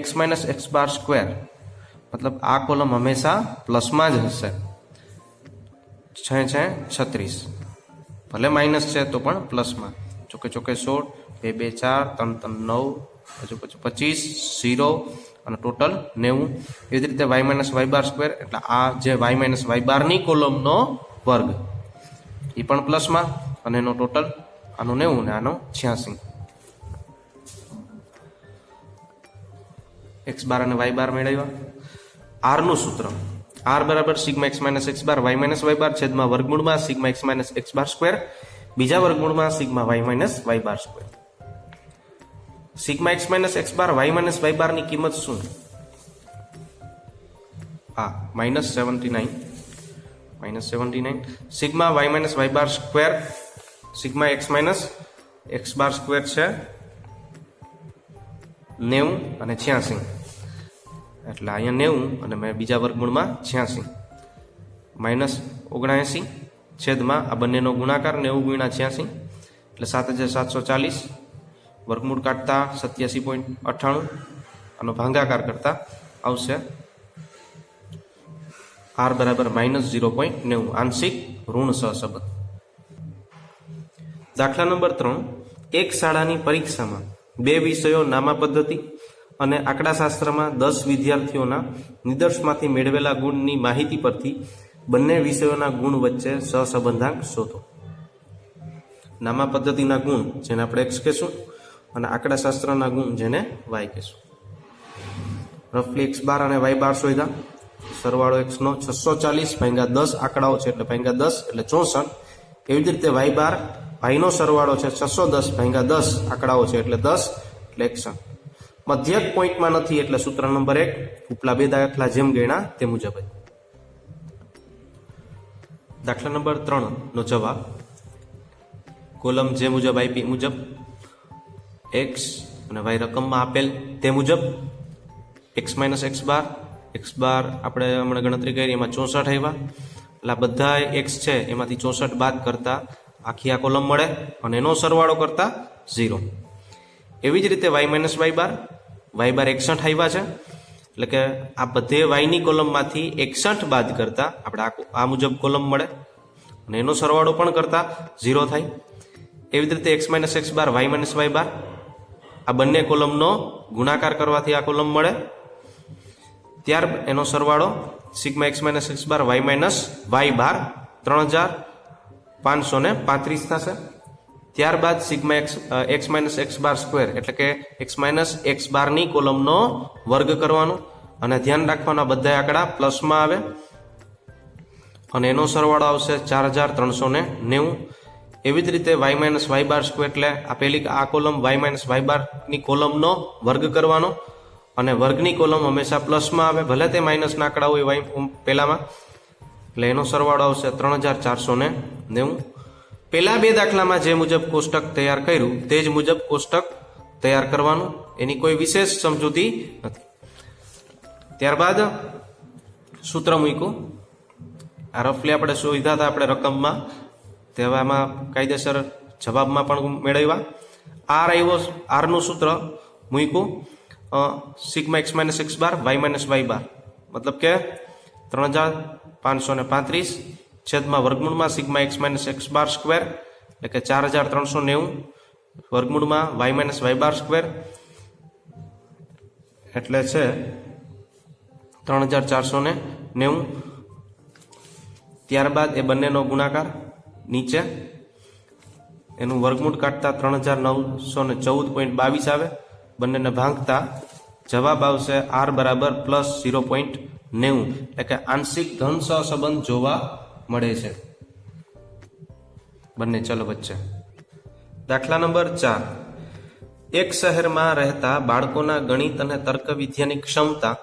x minus x bar square મતલબ આ કોલમ હંમેશા પ્લસમાં જ હશે, 6 6 36 ભલે માઇનસ છે તો પણ પ્લસમાં, ચોકે ચોકે 16 2 2 4 3 3 9 હજુ પછી 25 0 અને ટોટલ 90. એવી જ રીતે y minus y bar square એટલે આ જે y માઇનસ y બારની કોલમનો વર્ગ એ પણ પ્લસમાં, અને એનો ટોટલ આનો 90 ને આનો 86. x બાર અને y બાર મેળવ્યા. r નું સૂત્ર r બરાબર sigma x minus x bar y minus y bar છેદમાં વર્ગમૂળમાં sigma x minus x bar square બીજા વર્ગમૂળમાં sigma y minus y bar square. Sigma x minus x bar y minus y બારની કિંમત શું? હા -79 sigma y minus y bar square sigma x minus x bar square છે 90 અને 86 એટલે અહીંયા 90 અને મેં બીજા વર્ગમૂળમાં 86 -79 છેદમાં આ બંનેનો ગુણાકાર 90 ગુણ્યા 86 એટલે 7740 વર્ગમૂળ કાઢતા 87.98 આનો ભાગાકાર કરતા આવશે r બરાબર -0.90 આંશિક ઋણ સહસંબંધ. દાખલા નંબર 3 એક શાળાની પરીક્ષામાં 2 વિષયો નામા પદ્ધતિ અને આંકડાશાસ્ત્રમાં 10 વિદ્યાર્થીઓના નિદર્શમાંથી મેળવેલા ગુણની માહિતી પરથી બંને વિષયોના ગુણ વચ્ચે સહસંબંધાંક શોધો. નામા પદ્ધતિના ગુણ જેને આપણે x કહેશું અને આંકડાશાસ્ત્રના ગુણ જેને y કહેશું. રફલી x બાર અને y બાર શોધ્યા, સરવાળો x નો 640 ભાગ્યા 10 આંકડાઓ છે એટલે ભાગ્યા 10 એટલે 64. એવી જ રીતે y બાર y નો સરવાળો છે 610 ભાગ્યા 10 આંકડાઓ છે એટલે 10 એટલે 61. મધ્યક પોઈન્ટમાં નથી એટલે સૂત્ર નંબર 1 ઉપલા બે દાખલા જેમ ગણ્યા તે મુજબ. દાખલા નંબર 3 નો જવાબ કોલમ જે મુજબ આપી મુજબ x અને y રકમમાં આપેલ તે મુજબ x માઇનસ x બાર આપણે હમણાં ગણતરી કરી એમાં 64 આવ્યા એટલે બધા x છે એમાંથી 64 બાદ કરતા આખી આ કોલમ મળે અને એનો સરવાળો કરતા 0. એવી જ રીતે y માઇનસ y બાર 61 આવ્યા છે એટલે કે આ બધે y ની કોલમમાંથી 61 બાદ કરતા આપણે આ મુજબ કોલમ મળે અને એનો સરવાળો પણ કરતા 0 થાય. એવી જ રીતે x minus x bar y minus y બાર આ બંને કોલમનો ગુણાકાર કરવાથી આ કોલમ મળે, ત્યાર એનો સરવાળો sigma x minus x bar y minus y બાર 3535 થશે. ત્યારબાદ sigma x minus x bar square એટલે કે x માઇનસ x બારની કોલમનો વર્ગ કરવાનો અને ધ્યાન રાખવાના બધા આંકડા પ્લસમાં આવે અને એનો સરવાળો આવશે 4390. એવી જ રીતે y minus y bar square એટલે આ પેલી આ કોલમ y માઇનસ y બારની કોલમનો વર્ગ કરવાનો અને વર્ગની કોલમ હંમેશા પ્લસમાં આવે ભલે તે માઇનસના આંકડા હોય પહેલામાં એટલે એનો સરવાળો આવશે 3490. પેલા બે દાખલામાં જે મુજબ કોષ્ટક તૈયાર કર્યું તે જ મુજબ કોષ્ટક તૈયાર કરવાનું, એની કોઈ વિશેષ સમજૂતી નથી. ત્યારબાદ સૂત્ર મૂક્યું, આ રફલી આપણે શોધ્યા હતા આપણે રકમમાં તેવામાં કાયદેસર જવાબમાં પણ મેળવ્યા. r આવ્યો, r નું સૂત્ર મૂક્યું sigma x minus x bar y minus y બાર મતલબ કે 3535 છેદમાં વર્ગમૂળમાં sigma x minus x bar square એટલે કે 4390 વર્ગમૂળમાં y minus y bar square એટલે છે 3490. ત્યારબાદ એ બંનેનો ગુણાકાર નીચે એનું વર્ગમૂળ કાઢતા 3914.22 આવે, બંનેને ભાંગતા જવાબ આવશે r બરાબર +0.90 એટલે કે આંશિક ધન સહસંબંધ જોવા મળે છે. બંને ચલ વચ્ચે. દાખલા નંબર 4. એક શહેરમાં રહેતા બાળકોના ગણિત અને તર્ક વિદ્યાની ક્ષમતા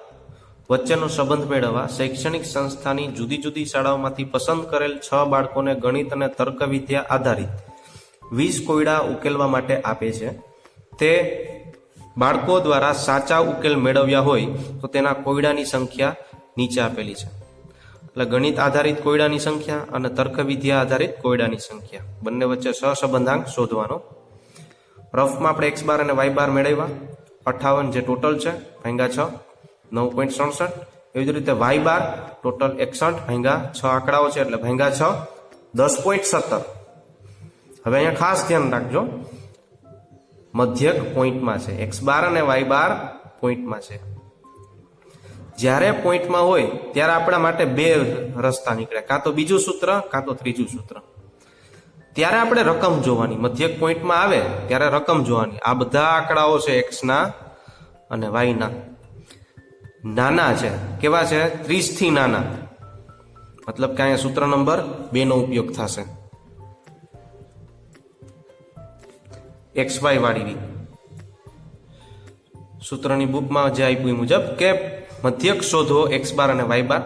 વચ્ચેનો સંબંધ મેળવવા શૈક્ષણિક સંસ્થાની જુદી જુદી શાળાઓમાંથી પસંદ કરેલ 6 બાળકોને ગણિત અને તર્ક વિદ્યા આધારિત 20 કોયડા ઉકેલવા માટે આપે છે. તે બાળકો દ્વારા સાચા ઉકેલ મેળવ્યા હોય તો તેના કોયડાની સંખ્યા નીચે આપેલી છે. એટલે ગણિત આધારિત કોયડાની સંખ્યા અને તર્ક વિદ્યા આધારિત કોયડાની સંખ્યા બંને વચ્ચે સહસંબંધાંક શોધવાનો. રફમાં આપણે x બાર અને y બાર મેળવ્યા. 58 જે ટોટલ છે ભાગ્યા 6 9.67. એવી જ રીતે y બાર ટોટલ 61 ભાગ્યા 6 આંકડાઓ છે એટલે ભાગ્યા 6 10.17. હવે અહીંયા ખાસ ધ્યાન રાખજો, મધ્યક પોઈન્ટમાં છે, x બાર અને y બાર પોઈન્ટમાં છે. જ્યારે પોઈન્ટમાં હોય ત્યારે આપણા માટે બે રસ્તા નીકળે, કાં તો બીજું સૂત્ર કાં તો ત્રીજું સૂત્ર. ત્યારે આપણે રકમ જોવાની, મધ્યક પોઈન્ટમાં આવે ત્યારે રકમ જોવાની. આ બધા આંકડાઓ છે x ના અને y ના, નાના છે. કેવા છે? 30 થી નાના, મતલબ કે અહીંયા સૂત્ર નંબર 2 નો ઉપયોગ થશે. XY વાળી સૂત્રની બુકમાં જે આપ્યું એ મુજબ કે મધ્યક શોધવો x બાર અને y બાર.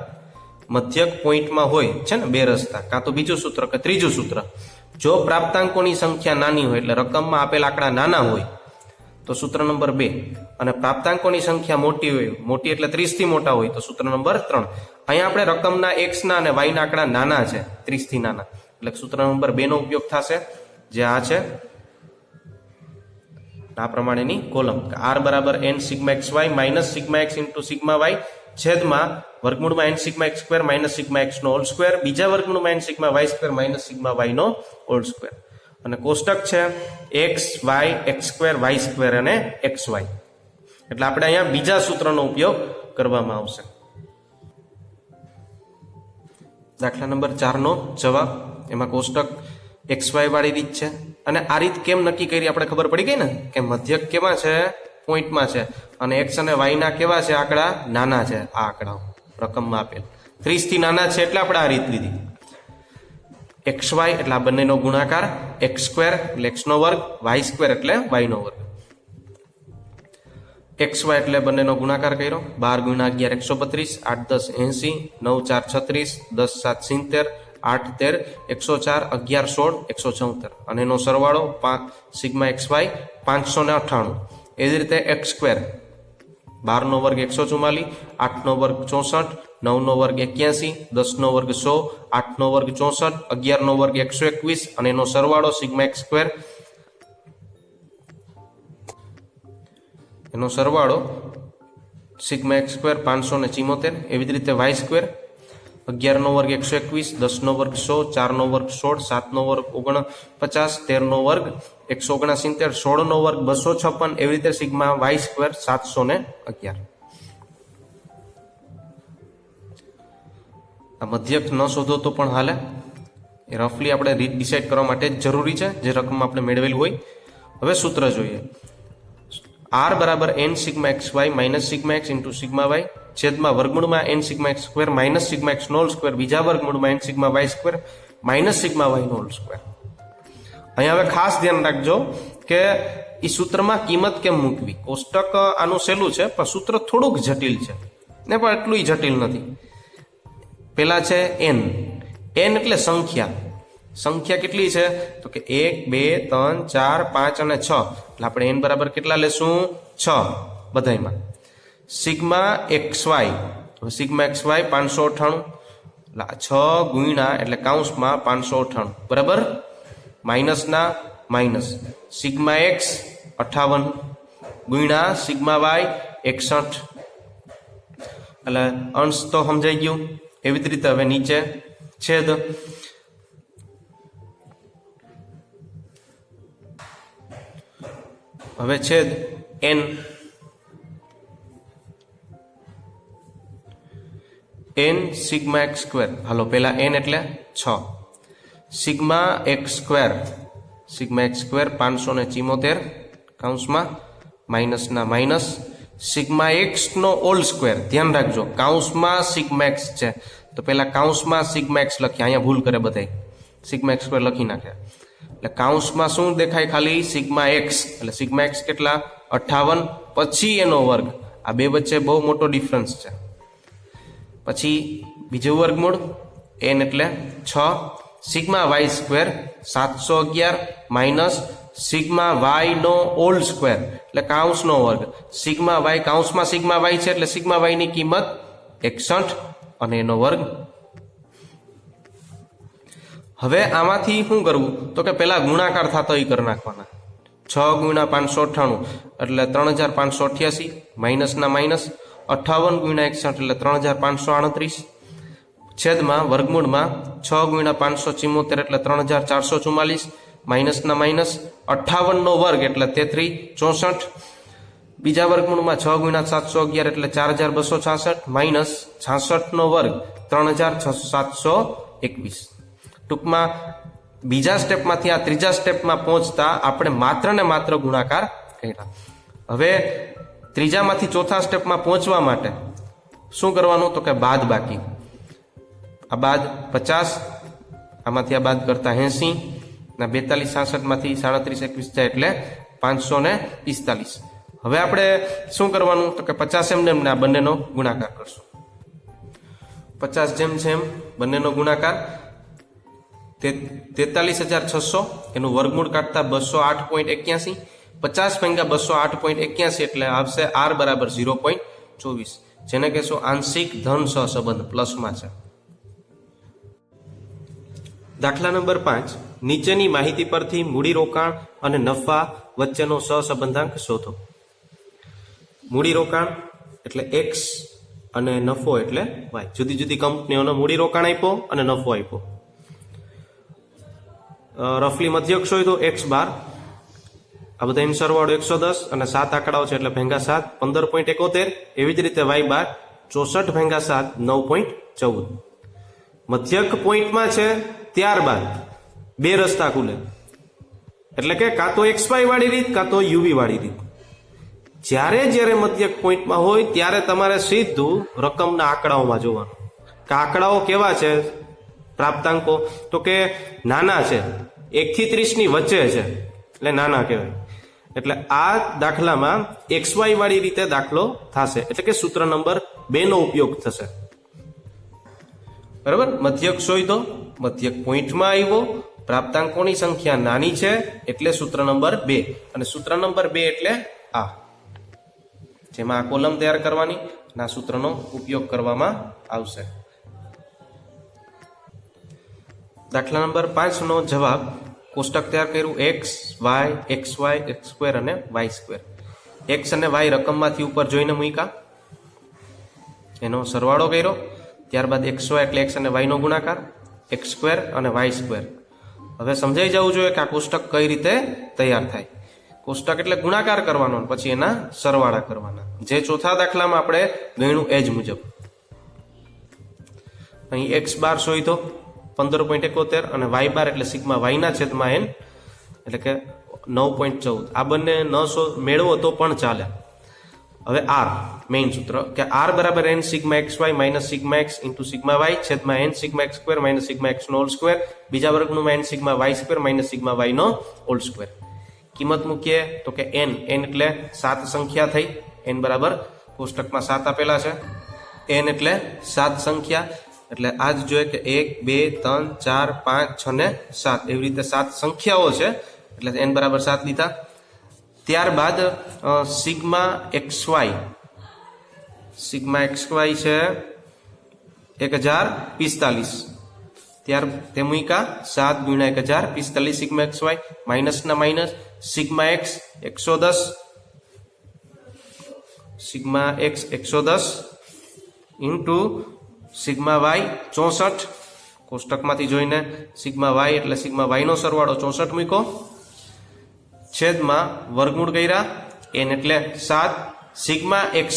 મધ્યક પોઈન્ટમાં હોય છે ને બે રસ્તા, કાં તો બીજું સૂત્ર કે ત્રીજું સૂત્ર. જો પ્રાપ્તાંકોની સંખ્યા નાની હોય એટલે રકમમાં આપેલ આંકડા નાના હોય તો સૂત્ર નંબર 2, અને પ્રાપ્તાંકોની સંખ્યા મોટી હોય, મોટી એટલે 30 થી મોટા હોય તો સૂત્ર નંબર 3. અહીંયા આપણે રકમના x ના અને y ના આંકડા નાના છે, 30 થી નાના, એટલે સૂત્ર નંબર 2 નો ઉપયોગ થશે, જે આ છે. આ પ્રમાણેની કોલમ r બરાબર n sigma xy minus sigma x into sigma y છેદમાં વર્ગમૂળમાં n sigma x square minus sigma x નો હોલ સ્ક્વેર, બીજા વર્ગમૂળમાં n sigma y square minus sigma y નો હોલ સ્ક્વેર, અને કોષ્ટક છે x y x square y square અને xy. એટલે આપણે અહીંયા બીજા સૂત્રનો ઉપયોગ કરવામાં આવશે. દાખલા નંબર 4 નો જવાબ, એમાં કોષ્ટક XY વાળી રીત છે. અને આ રીત કેમ નક્કી કરી આપણે ખબર પડી ગઈ ને, કે મધ્યક કેવા છે? પોઈન્ટમાં છે, અને x અને y ના કેવા છે? આંકડા નાના છે. આ આંકડાઓ રકમમાં આપેલ 30 થી નાના છે એટલે આપણે આ રીત લીધી. XY એટલે આ બંનેનો ગુણાકાર, x સ્ક્વેર એટલે x નો વર્ગ, y સ્ક્વેર એટલે y નો વર્ગ. XY એટલે બંનેનો ગુણાકાર કર્યો, 12 × 11 132, 8 10 80, 9 4 36, 10 7 70, 8 13 104, 11 16 174, અને એનો સરવાળો સિગ્મા xy 598. એવી રીતે x સ્ક્વેર 12 નો વર્ગ 144, 8 નો વર્ગ 64, 9 નો વર્ગ 81, 10 નો વર્ગ 100, 8 નો વર્ગ 64, 11 નો વર્ગ 121, અને એનો સરવાળો સિગ્મા x સ્ક્વેર, એનો સરવાળો સિગ્મા x સ્ક્વેર 574. એવી જ રીતે y સ્ક્વેર 11 નો વર્ગ 121, 10 નો વર્ગ 100, 4 નો વર્ગ 16, 7 નો વર્ગ 49, 13 નો વર્ગ 169, 16 નો વર્ગ 256. એવી રીતે સિગ્મા y સ્ક્વેર 711. આ મધ્યક ન શોધો તો પણ હાલે, એ રફલી આપણે રીત ડિસાઇડ કરવા માટે જ જરૂરી છે, જે રકમ આપણે મેળવેલી હોય. હવે સૂત્ર જોઈએ. r બરાબર n sigma xy minus sigma x into sigma y છેદમાં વર્ગમૂળમાં n sigma x square minus sigma x નો હોલ સ્ક્વેર, બીજા વર્ગમૂળમાં n sigma y square minus sigma y નો હોલ સ્ક્વેર. અહીંયા હવે ખાસ ધ્યાન રાખજો કે એ સૂત્રમાં કિંમત કેમ મૂકવી. કોષ્ટક આનું સહેલું છે, પણ સૂત્ર થોડુંક જટિલ છે ને, પણ એટલું જટિલ નથી. પેલા છે n. n એટલે સંખ્યા. સંખ્યા કેટલી છે? તો કે 1 2 3 4 5 અને 6. એટલે આપણે n બરાબર કેટલા લેશું? 6 બધાયમાં. સિગ્મા xy, સિગ્મા xy 598, એટલે 6 ગુણ્યા એટલે કૌંસમાં 598 બરાબર, માઇનસ ના માઇનસ. સિગ્મા x 58 ગુણ્યા સિગ્મા y 61. એટલે અંશ તો સમજાઈ ગયું. એવી જ રીતે હવે નીચે છેદ. હવે છેદ n. n sigma x square, હાલો પેલા n એટલે 6, sigma x square, sigma x square 574 કૌંસમાં માઇનસ ના માઇનસ. સિગ્મા x નો હોલ સ્ક્વેર, ધ્યાન રાખજો કૌંસમાં સિગ્મા x છે તો પેલા કૌંસમાં સિગ્મા x લખીએ, અહીંયા ભૂલ કરે બધાય. સિગ્મા એક્સ સ્ક્વેર લખી નાખ્યા. એટલે કાઉન્સમાં શું દેખાય? ખાલી સિગ્મા એક્સ. એટલે સિગ્મા એક્સ કેટલા? 58 પછી એનો વર્ગ. આ બે વચ્ચે બહુ મોટો ડિફરન્સ છે. પછી બીજું વર્ગમૂળ n એટલે 6 sigma y square 711 minus sigma y નો હોલ સ્ક્વેર એટલે કાઉન્સનો વર્ગ. સિગ્મા વાય કાઉન્સમાં સિગ્મા વાય છે એટલે સિગ્મા વાય ની કિંમત 61 અને એનો વર્ગ. હવે આમાંથી શું કરવું? તો કે પેલા ગુણાકાર થતો એ કરી નાખવાના. 6 ગુણ્યા 598 એટલે 3588 માઇનસના માઇનસ 58 ગુણ્યા 61 એટલે 3538 છેદમાં વર્ગમૂળમાં 6 ગુણ્યા 574 એટલે 3444 માઇનસના માઇનસ 58 નો વર્ગ એટલે 3364. બીજા વર્ગમૂળમાં 6 ગુણ્યા 711 એટલે 4266 માઇનસ 66 નો વર્ગ 3721. ટૂંકમાં બીજા સ્ટેપમાંથી આ ત્રીજા સ્ટેપમાં પહોંચતા આપણે માત્ર ને માત્ર ગુણાકાર કર્યા. હવે ત્રીજામાંથી ચોથા સ્ટેપમાં પહોંચવા માટે શું કરવાનું? તો કે બાદ બાકી. આ બાદ 50, આમાંથી આ બાદ કરતા 80 ના 42 66 માંથી 3721 જાય એટલે 545. હવે આપણે શું કરવાનું? તો કે 50 એમ આ બંનેનો ગુણાકાર કરશું. 50 જેમ છે એમ બંનેનો ગુણાકાર 43600 એનું વર્ગમૂળ કાઢતા 208.81. 50 ભાગ્યા 208.81 એટલે આવશે r બરાબર 0.24, જેને કહેશો આંશિક ધન સહસંબંધ પ્લસમાં છે. દાખલા નંબર 5, નીચેની માહિતી પરથી મૂડીરોકાણ અને નફા વચ્ચેનો સહસંબંધાંક શોધો. મૂડીરોકાણ એટલે એક્સ અને નફો એટલે વાય. જુદી જુદી કંપનીઓનો મૂડીરોકાણ આપ્યો અને નફો આપ્યો. રફલી મધ્યક શોધો એક્સ બાર. આ બધા એનો સરવાળો 110 અને 7 આંકડાઓ છે એટલે ભેગા 7 15.71. એવી જ રીતે વાય બાર 64 ભેગા 7 9.14. મધ્યક પોઈન્ટમાં છે ત્યારબાદ બે રસ્તા ખુલે, એટલે કે કાં તો એક્સ વાય વાળી રીત કાં તો યુવી વાળી રીત. જ્યારે મધ્યક પોઈન્ટમાં હોય ત્યારે તમારે સીધું રકમના આંકડાઓમાં જોવાનું કે આંકડાઓ કેવા છે, પ્રાપ્તાંકો તો કે નાના છે, 1 થી 30 ની વચ્ચે છે એટલે નાના કહેવાય. એટલે આ દાખલામાં એક્સ વાય વાળી રીતે દાખલો થશે, એટલે કે સૂત્ર નંબર 2 નો ઉપયોગ થશે. બરાબર, મધ્યક શોધો, મધ્યક પોઈન્ટમાં આવ્યો, પ્રાપ્તાંકોની સંખ્યા નાની છે એટલે સૂત્ર નંબર 2. અને સૂત્ર નંબર 2 એટલે આ, જેમાં આ કોલમ તૈયાર કરવાની અને આ સૂત્રનો ઉપયોગ કરવામાં આવશે. દાખલા નંબર 5 નો જવાબ, કોષ્ટક તૈયાર કર્યું એક્સ વાય એક્સ સ્ક્વેર અને વાય સ્ક્વેર. એક્સ અને વાય રકમમાંથી ઉપર જોઈને મૂક્યા, એનો સરવાળો કર્યો. ત્યારબાદ એક્સ વાય એટલે એક્સ અને વાય નો ગુણાકાર, એક્સ સ્ક્વેર અને વાય સ્ક્વેર. હવે સમજાઈ જવું જોઈએ કે આ કોષ્ટક કઈ રીતે તૈયાર થાય. કોષ્ટક એટલે ગુણાકાર કરવાનો પછી એના સરવાળા કરવાના, જે ચોથા દાખલામાં આપણે ગણ્યું એ જ મુજબ. અહીં એક્સ બાર શોધો 15.71 અને વાય બાર એટલે સિગ્મા વાયના છેદમાં એન એટલે કે 9.14. આ બંને ન મેળવો તો પણ ચાલે. હવે આર મેઇન સૂત્ર કે આર બરાબર n sigma x y minus sigma x into sigma y છેદમાં n sigma x square minus sigma x નો હોલ સ્ક્વેર, બીજા વર્ગનું n sigma y square minus sigma y નો હોલ સ્ક્વેર. કિંમત મૂકીએ તો કે એન એટલે 7 સંખ્યા થઈ. એન બરાબર કોષ્ટકમાં 7 આપેલા છે. એન એટલે 7 સંખ્યા, એટલે આ જ જોઈએ કે 1 2 3 4 5 6 ને 7 એવી રીતે 7 સંખ્યાઓ છે એટલે એન બરાબર 7 લીધા. ત્યારબાદ સિગ્મા એક્સ વાય છે 1045. તે મૂક્યા 7 ગુણ્યા 1045 સિગ્મા એક્સ વાય માઇનસના minus sigma x 110 into sigma y 64. કોષ્ટકમાંથી જોઈને સિગ્મા વાય એટલે સિગ્મા વાય નો સરવાળો 64 મૂક્યો, છેદમાં વર્ગમૂળ કર્યા એન એટલે 7 સિગ્મા એક્સ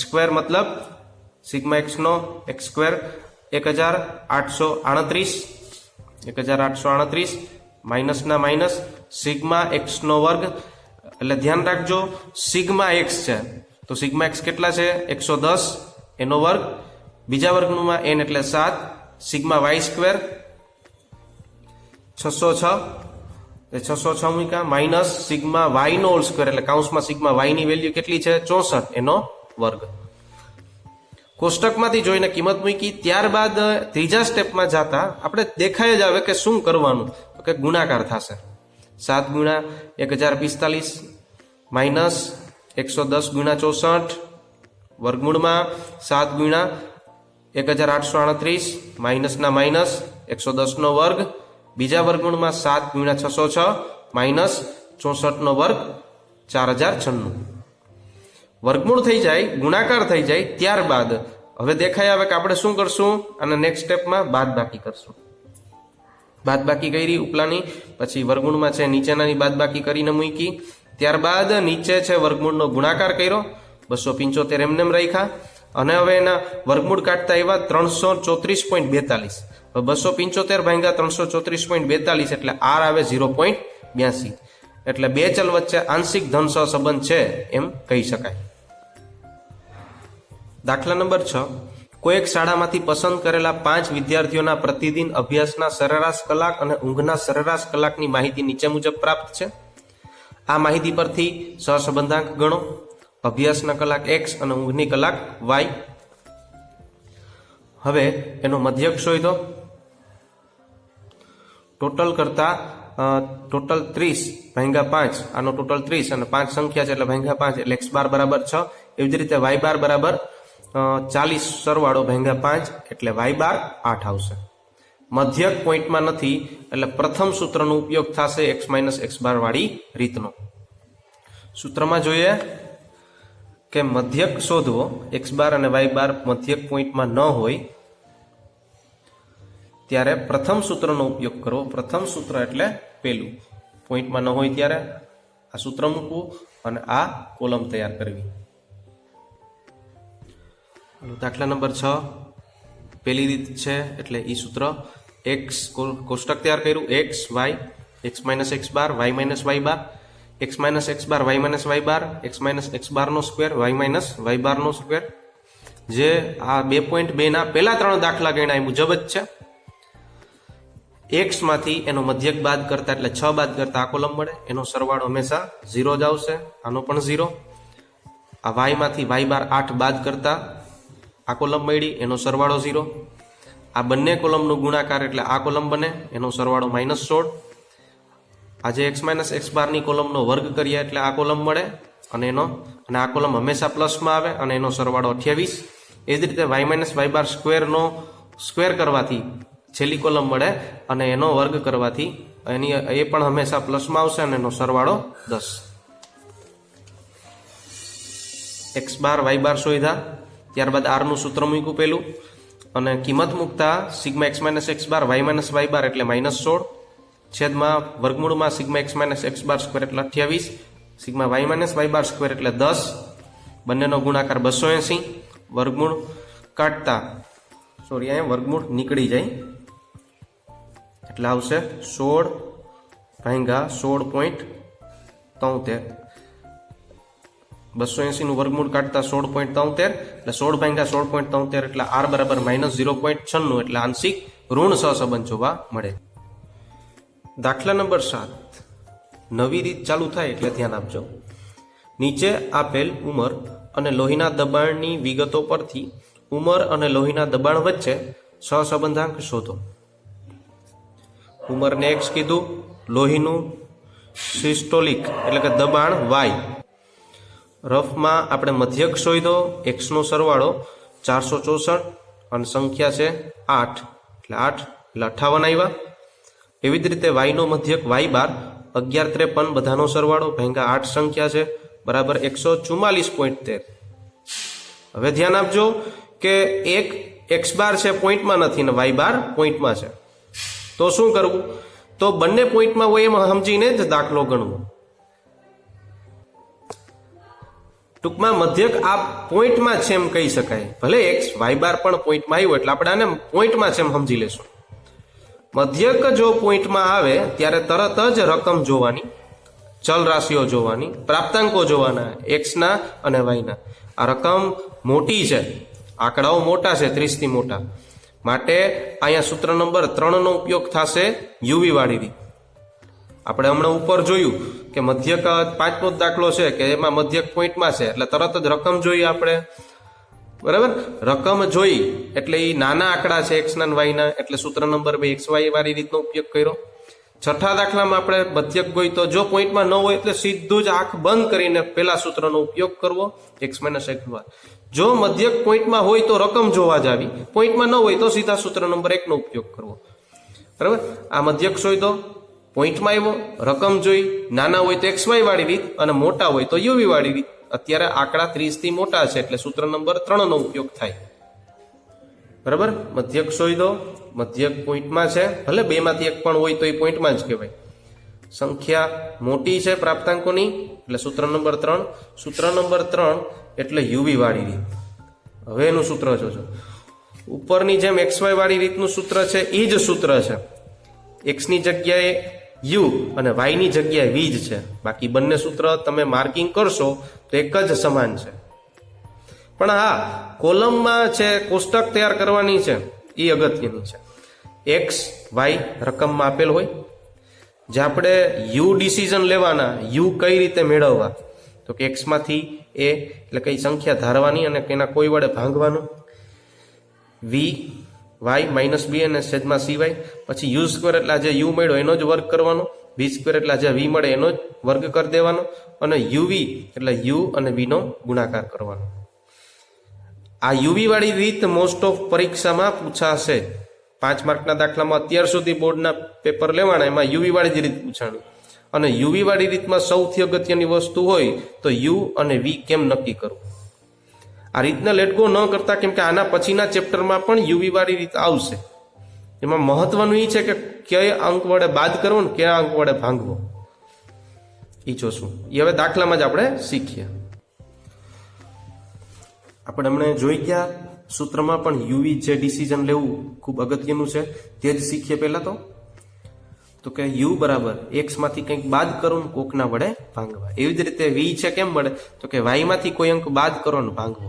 સ્ક્વેર મતલબ સિગ્મા એક્સ નો એક્સ સ્ક્વેર 1838 માઇનસના માઇનસ સિગ્મા એક્સ નો વર્ગ. એટલે ધ્યાન રાખજો સિગ્મા એક્સ છે તો સિગ્મા એક્સ કેટલા છે 110 એનો વર્ગ, બીજા વર્ગમાં એન એટલે 7 સિગ્મા વાય સ્ક્વેર 606 એ 606 મૂક્યા માઇનસ સિગ્મા વાય નો હોલ સ્ક્વેર એટલે કૌંસમાં સિગ્મા વાય ની વેલ્યુ કેટલી છે 64 એનો વર્ગ. કોષ્ટકમાંથી જોઈને કિંમત મૂકી. ત્યારબાદ ત્રીજા સ્ટેપમાં જતા આપણે દેખાય જ આવે કે શું કરવાનું, તો કે ગુણાકાર થશે. 7 ગુણ્યા 1045 માઇનસ 110 ગુણ્યા 64 વર્ગમૂળમાં 7 ગુણ્યા 1838 માઇનસના માઇનસ 110 નો વર્ગ, બીજા વર્ગમૂળમાં 7 ગુણ્યા 606 માઇનસ 64 નો વર્ગ 4096. વર્ગમૂળ થઈ જાય, ગુણાકાર થઈ જાય, ત્યારબાદ હવે દેખાય આવે કે આપણે શું કરશું, અને નેક્સ્ટ સ્ટેપમાં બાદબાકી કરશું. બાદબાકી કરી ઉપલાની, પછી વર્ગમૂળમાં છે નીચેનાની બાદબાકી કરીને મૂકી. ત્યારબાદ નીચે છે વર્ગમૂળનો ગુણાકાર કર્યો, 275 એમને રાખ્યા, અને હવે એના વર્ગમૂળ કાઢતા એવા 334.42. 275 ભાગ્યા 334.42 એટલે આર આવે 0.82. એટલે બે ચલ વચ્ચે આંશિક ધન સહસંબંધ છે એમ કહી શકાય. દાખલા નંબર 6. કોઈ એક શાળામાંથી પસંદ કરેલા 5 વિદ્યાર્થીઓના પ્રતિદિન અભ્યાસના સરેરાશ કલાક અને ઊંઘના સરેરાશ કલાકની માહિતી નીચે મુજબ પ્રાપ્ત છે. આ માહિતી પરથી સહસંબંધાંક ગણો. અભ્યાસના કલાક x અને ઊંઘની કલાક y. હવે એનો મધ્યક શોધો. ટોટલ કરતા ટોટલ 30 ભાગ્યા 5, આનો ટોટલ 30 અને 5 સંખ્યા છે એટલે ભાગ્યા 5 એટલે x બાર બરાબર 6. એવી જ રીતે y બાર બરાબર 40 સરવાળો ભાગ્યા 5 એટલે y બાર 8 આવશે. મધ્યક પોઈન્ટમાં નથી એટલે પ્રથમ સૂત્રનો ઉપયોગ થશે x માઇનસ x બાર વાળી રીતનો. સૂત્રમાં જોઈએ કે મધ્યક શોધવો, x બાર અને y બાર મધ્યક પોઈન્ટમાં ન હોય ત્યારે પ્રથમ સૂત્રનો ઉપયોગ કરવો. પ્રથમ સૂત્ર એટલે પેલું, પોઈન્ટમાં ન હોય ત્યારે આ સૂત્ર મૂકવું અને આ કોલમ તૈયાર કરવી. દાખલા નંબર 6 પેલી રીત છે એટલે ઈ સૂત્ર x કોષ્ટક તૈયાર કર્યું, x y x minus x bar y minus y બાર x minus x bar y minus y બાર x માઇનસ x બાર નો સ્ક્વેર y માઇનસ y બાર નો સ્ક્વેર. જે આ 2.2 ના પહેલા 3 દાખલા ગણ્યા મુજબ જ છે. x માંથી એનો મધ્યક બાદ કરતા એટલે 6 બાદ કરતા આ કોલમ મળે, એનો સરવાળો હંમેશા 0 જ આવશે, આનો પણ 0. આ y માંથી y બાર 8 બાદ કરતા આ કોલમ મળી, એનો સરવાળો 0. આ બંને કોલમનો ગુણાકાર એટલે આ કોલમ બને, એનો સરવાળો -16. આજે x માઇનસ x બારની કોલમનો વર્ગ કરીએ એટલે આ કોલમ મળે અને આ કોલમ હંમેશા પ્લસમાં આવે અને એનો સરવાળો 28. એ જ રીતે y માઇનસ y બાર સ્ક્વેરનો સ્ક્વેર કરવાથી છેલ્લી કોલમ મળે અને એનો વર્ગ કરવાથી એ પણ હંમેશા પ્લસમાં આવશે અને એનો સરવાળો 10. x બાર y બાર શોધ્યા, ત્યારબાદ r નું સૂત્ર મૂક્યું પેલું અને કિંમત મૂકતા sigma x minus x bar y minus y બાર એટલે -16 છેદમાં વર્ગમૂળમાં sigma x minus x bar square એટલે 28, sigma y minus y bar square એટલે 10. બંનેનો ગુણાકાર 280. વર્ગમૂળ કાઢતા અહીંયા વર્ગમૂળ નીકળી જાય એટલે આવશે 16 ભાગ્યા 16.73. 280 નું વર્ગમૂળ કાઢતા 16.73 એટલે 16 ભાગ્યા 16.73 એટલે r બરાબર -0.96 એટલે આંશિક ઋણ સહસંબંધ જોવા મળે. દાખલા નંબર 7. નવી રીત ચાલુ થાય એટલે ધ્યાન આપજો. નીચે આપેલ ઉંમર અને લોહીના દબાણની વિગતો પરથી ઉંમર અને લોહીના દબાણ વચ્ચે સહસંબંધાંક શોધો. ઉંમરને x કીધું, લોહીનું સિસ્ટોલિક એટલે કે દબાણ y. રફમાં આપણે મધ્યક શોધો, x નો સરવાળો 464 અને સંખ્યા છે 8 એટલે 8 એટલે 58 આવ્યા. એવી જ રીતે y નો મધ્યક y બાર 1153 બધાનો સરવાળો ભાગ્યા 8 સંખ્યા છે બરાબર 144.13. હવે ધ્યાન આપજો કે એક x બાર છે પોઈન્ટમાં નથી ને y બાર પોઈન્ટમાં છે, તો શું કરવું? તો બંને પોઈન્ટમાં હોય એમ સમજીને જ દાખલો ગણવો. ટૂંકમાં મધ્યક આ પોઈન્ટમાં છે એમ કહી શકાય. ભલે x y બાર પણ પોઈન્ટમાં આવ્યો એટલે આપણે આને પોઈન્ટમાં છે એમ સમજી લેશું. મધ્યક જો પોઈન્ટમાં આવે ત્યારે તરત જ રકમ જોવાની, ચલ રાશિઓ જોવાની, પ્રાપ્તાંકો જોવાના x ના અને y ના. આ રકમ મોટી છે, આંકડાઓ મોટા છે, 30 થી મોટા, માટે અહીંયા સૂત્ર નંબર 3 નો ઉપયોગ થશે યુવી વાળી રીત. આપણે હમણાં ઉપર જોયું કે મધ્યક 5મો દાખલો છે કે એમાં મધ્યક પોઈન્ટમાં છે એટલે તરત જ રકમ જોઈએ આપણે, બરાબર. રકમ જોઈ એટલે એ નાના આંકડા છે એક્સ ના વાય ના, એટલે સૂત્ર નંબર 2 એક્સ વાય વાળી રીતનો ઉપયોગ કર્યો. છઠ્ઠા દાખલામાં આપણે મધ્યક ગોઈ તો જો પોઈન્ટમાં ન હોય એટલે સીધું જ આંખ બંધ કરીને પેલા સૂત્રનો ઉપયોગ કરવો, એક્સ માઇનસ એક્સ વાય. જો મધ્યક પોઈન્ટમાં હોય તો રકમ જોવા જ આવી, પોઈન્ટમાં ન હોય તો સીધા સૂત્ર નંબર 1 નો ઉપયોગ કરવો, બરાબર. આ મધ્યક શોધો, પોઈન્ટમાં આવ્યો, રકમ જોઈ, નાના હોય તો એક્સ વાય વાળી રીત અને મોટા હોય તો યુવી વાળી રીત. અત્યારે આંકડા 30 થી મોટા છે એટલે સૂત્ર નંબર 3 નો ઉપયોગ થાય, બરાબર. મધ્યક શોધો, મધ્યક પોઈન્ટમાં છે, ભલે 2 માંથી 1 પણ હોય તો એ પોઈન્ટમાં જ કહેવાય. સંખ્યા મોટી છે પ્રાપ્તાંકોની એટલે સૂત્ર નંબર 3. સૂત્ર નંબર 3 એટલે યુવી વાળી રીત. હવે એનું સૂત્ર જોજો. ઉપરની જેમ એક્સ વાય વાળી રીતનું સૂત્ર છે એ જ સૂત્ર છે. એક્સ ની જગ્યાએ યુ અને વાય ની જગ્યાએ વી જ છે. બાકી બંને સૂત્ર તમે માર્કિંગ કરશો તો એક જ સમાન છે. પણ હા, કોલમમાં છે કોષ્ટક તૈયાર કરવાની છે એ અગત્યની છે. એક્સ વાય રકમમાં આપેલ હોય, જે આપણે યુ ડિસિઝન લેવાના, યુ કઈ રીતે મેળવવા, તો કે એક્સ માંથી એ એટલે કઈ સંખ્યા ધારવાની અને એના કોઈ વડે ભાંગવાનું. વી વાય માઇનસ બી અને છેદમાં સી વાય. પછી યુ સ્ક્વેર એટલે જે યુ મળ્યો એનો જ વર્ગ કરવાનો, વી સ્ક્વેર એટલે જે વી મળે એનો જ વર્ગ કરી દેવાનો, અને યુવી એટલે યુ અને વી નો ગુણાકાર કરવાનો. આ યુવી વાળી રીત મોસ્ટ ઓફ પરીક્ષામાં પૂછાશે. 5 માર્કના દાખલામાં અત્યાર સુધી બોર્ડના પેપર લેવાના એમાં યુવી વાળી જ રીત પૂછાણી. અને યુવી વાળી રીતમાં સૌથી અગત્યની વસ્તુ હોય તો યુ અને વી કેમ નક્કી કરવું. આ રીતને લેટગો ન કરતા, કેમ કે આના પછીના ચેપ્ટરમાં પણ યુવી વાળી રીત આવશે. એમાં મહત્વનું એ છે કે કયા અંક વડે બાદ કરવો ને કયા અંક વડે ભાંગવો એ જોશું. એ હવે દાખલામાં જ આપણે શીખીએ. આપણે હમણાં જોઈ ગયા સૂત્રમાં પણ યુવી જે ડિસિઝન લેવું ખૂબ અગત્યનું છે તે જ શીખીએ. પહેલા તો કે યુ બરાબર એક્સ માંથી કંઈક બાદ કરો ને કોકના વડે ભાંગવા. એવી જ રીતે વી છે કેમ મળે, તો કે વાય માંથી કોઈ અંક બાદ કરો ને ભાંગવો.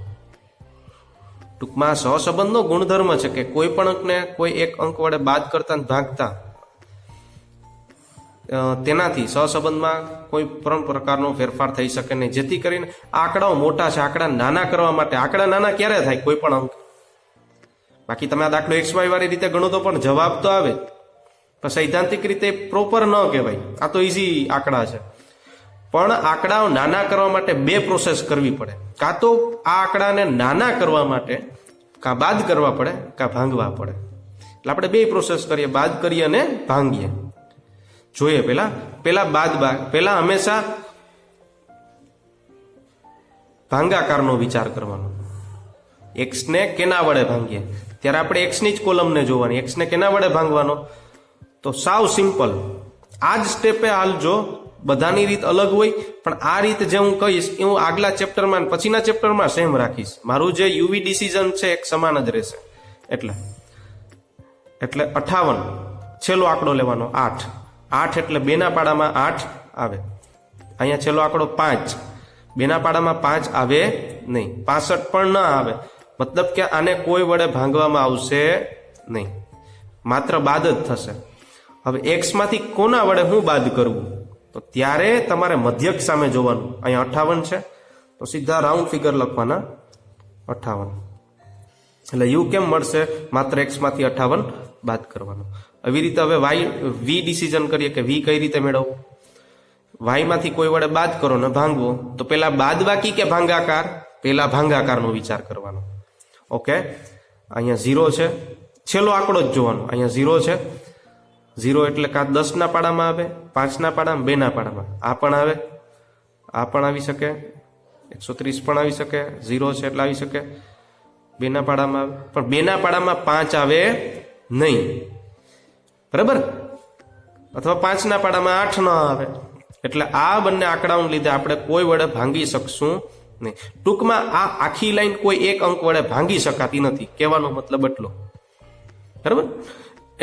ટૂંકમાં સહસંબંધનો ગુણધર્મ છે કે કોઈ પણ અંકને કોઈ એક અંક વડે બાદ કરતા ને ભાગતા તેનાથી સહસંબંધમાં કોઈ પણ પ્રકારનો ફેરફાર થઈ શકે નહીં. જેથી કરીને આંકડાઓ મોટા છે, આંકડા નાના કરવા માટે. આંકડા નાના ક્યારે થાય? કોઈ પણ અંક. બાકી તમે આ દાખલો એક્સ વાય વાળી રીતે ગણો તો પણ જવાબ તો આવે, પણ સૈદ્ધાંતિક રીતે પ્રોપર ન કહેવાય. આ તો ઇઝી આંકડા છે, પણ આંકડાઓ નાના કરવા માટે 2 પ્રોસેસ કરવી પડે. કાં તો આ આંકડાને નાના કરવા માટે કાં બાદ કરવા પડે કાં ભાંગવા પડે. એટલે આપણે 2 પ્રોસેસ કરીએ, બાદ કરીએ અને ભાંગીએ. જોઈએ પેલા પેલા હંમેશા ભાંગાકારનો વિચાર કરવાનો. એક્સ ને કેના વડે ભાંગીએ ત્યારે આપણે એક્સ ની જ કોલમને જોવાની. એક્સ ને કેના વડે ભાંગવાનો? તો સાવ સિમ્પલ. આ જ સ્ટેપે હાલજો. બધાની રીત અલગ હોય, પણ આ રીત જે હું કહીશ એ હું આગલા ચેપ્ટરમાં પછીના ચેપ્ટરમાં સેમ રાખીશ. મારું જે યુવી ડિસિઝન છે એક સમાન જ રહેશે. એટલે 58 છેલ્લો આંકડો લેવાનો 8. 8 એટલે 2 ના પાડામાં 8 આવે. અહીંયા છેલ્લો આંકડો 5. 2 ના પાડામાં 5 આવે નહીં. 65 પણ ન આવે. મતલબ કે આને કોઈ વડે ભાંગવામાં આવશે નહીં, માત્ર બાદ જ થશે. હવે એક્સ માંથી કોના વડે હું બાદ કરવું? તો ત્યારે તમારે મધ્યક સામે જોવાનું. અહીંયા 58 છે તો સીધા રાઉન્ડ ફિગર લખવાના 58. એટલે યુ કેમ મળશે? માત્ર એક્સ માંથી 58 બાદ કરવાનો. એવી રીતે હવે વાય વી ડિસિઝન કરીએ કે વી કઈ રીતે મેળવવું. વાય માંથી કોઈ વડે બાદ કરો ને ભાંગવો. તો પેલા બાદબાકી કે ભાંગાકાર? પેલા ભાંગાકારનો વિચાર કરવાનો. ઓકે, અહીંયા 0 છે, છેલ્લો આંકડો જ જોવાનો. અહીંયા 0 છે. 0 એટલે કાં 10 ના પાડામાં આવે, 5 ના પાડામાં, 2 ના પાડામાં. આ પણ આવે, આ પણ આવી શકે, 130 પણ આવી શકે. 0 છે એટલે આવી શકે. 2 ના પાડામાં આવે, પણ 2 ના પાડામાં 5 આવે નહીં, બરાબર? અથવા 5 ના પાડામાં 8 ન આવે. એટલે આ બંને આંકડાઓને લીધે આપણે કોઈ વડે ભાંગી શકશું નહીં. ટૂંકમાં આ આખી લાઈન કોઈ એક અંક વડે ભાંગી શકાતી નથી, કહેવાનો મતલબ એટલો, બરાબર?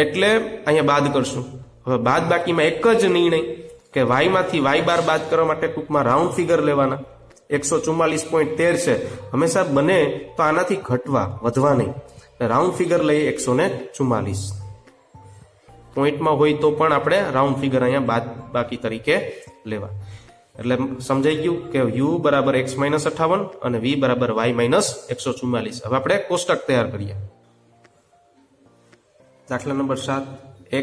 એટલે અહીંયા બાદ કરશું. હવે બાદ બાકીમાં એક જ નિર્ણય કે વાય માંથી વાય બાર બાદ કરવા માટે ટૂંકમાં રાઉન્ડ ફિગર લેવાના. 144.13 છે. હંમેશા બને તો આનાથી ઘટવા, વધવા નહીં. રાઉન્ડ ફિગર લઈએ 144. પોઈન્ટમાં હોય તો પણ આપણે રાઉન્ડ ફિગર અહીંયા બાદ બાકી તરીકે લેવા. એટલે સમજાઈ ગયું કે u બરાબર x માઇનસ 58 અને v બરાબર y માઇનસ 144. હવે આપણે કોષ્ટક તૈયાર કરીએ. દાખલા નંબર 7,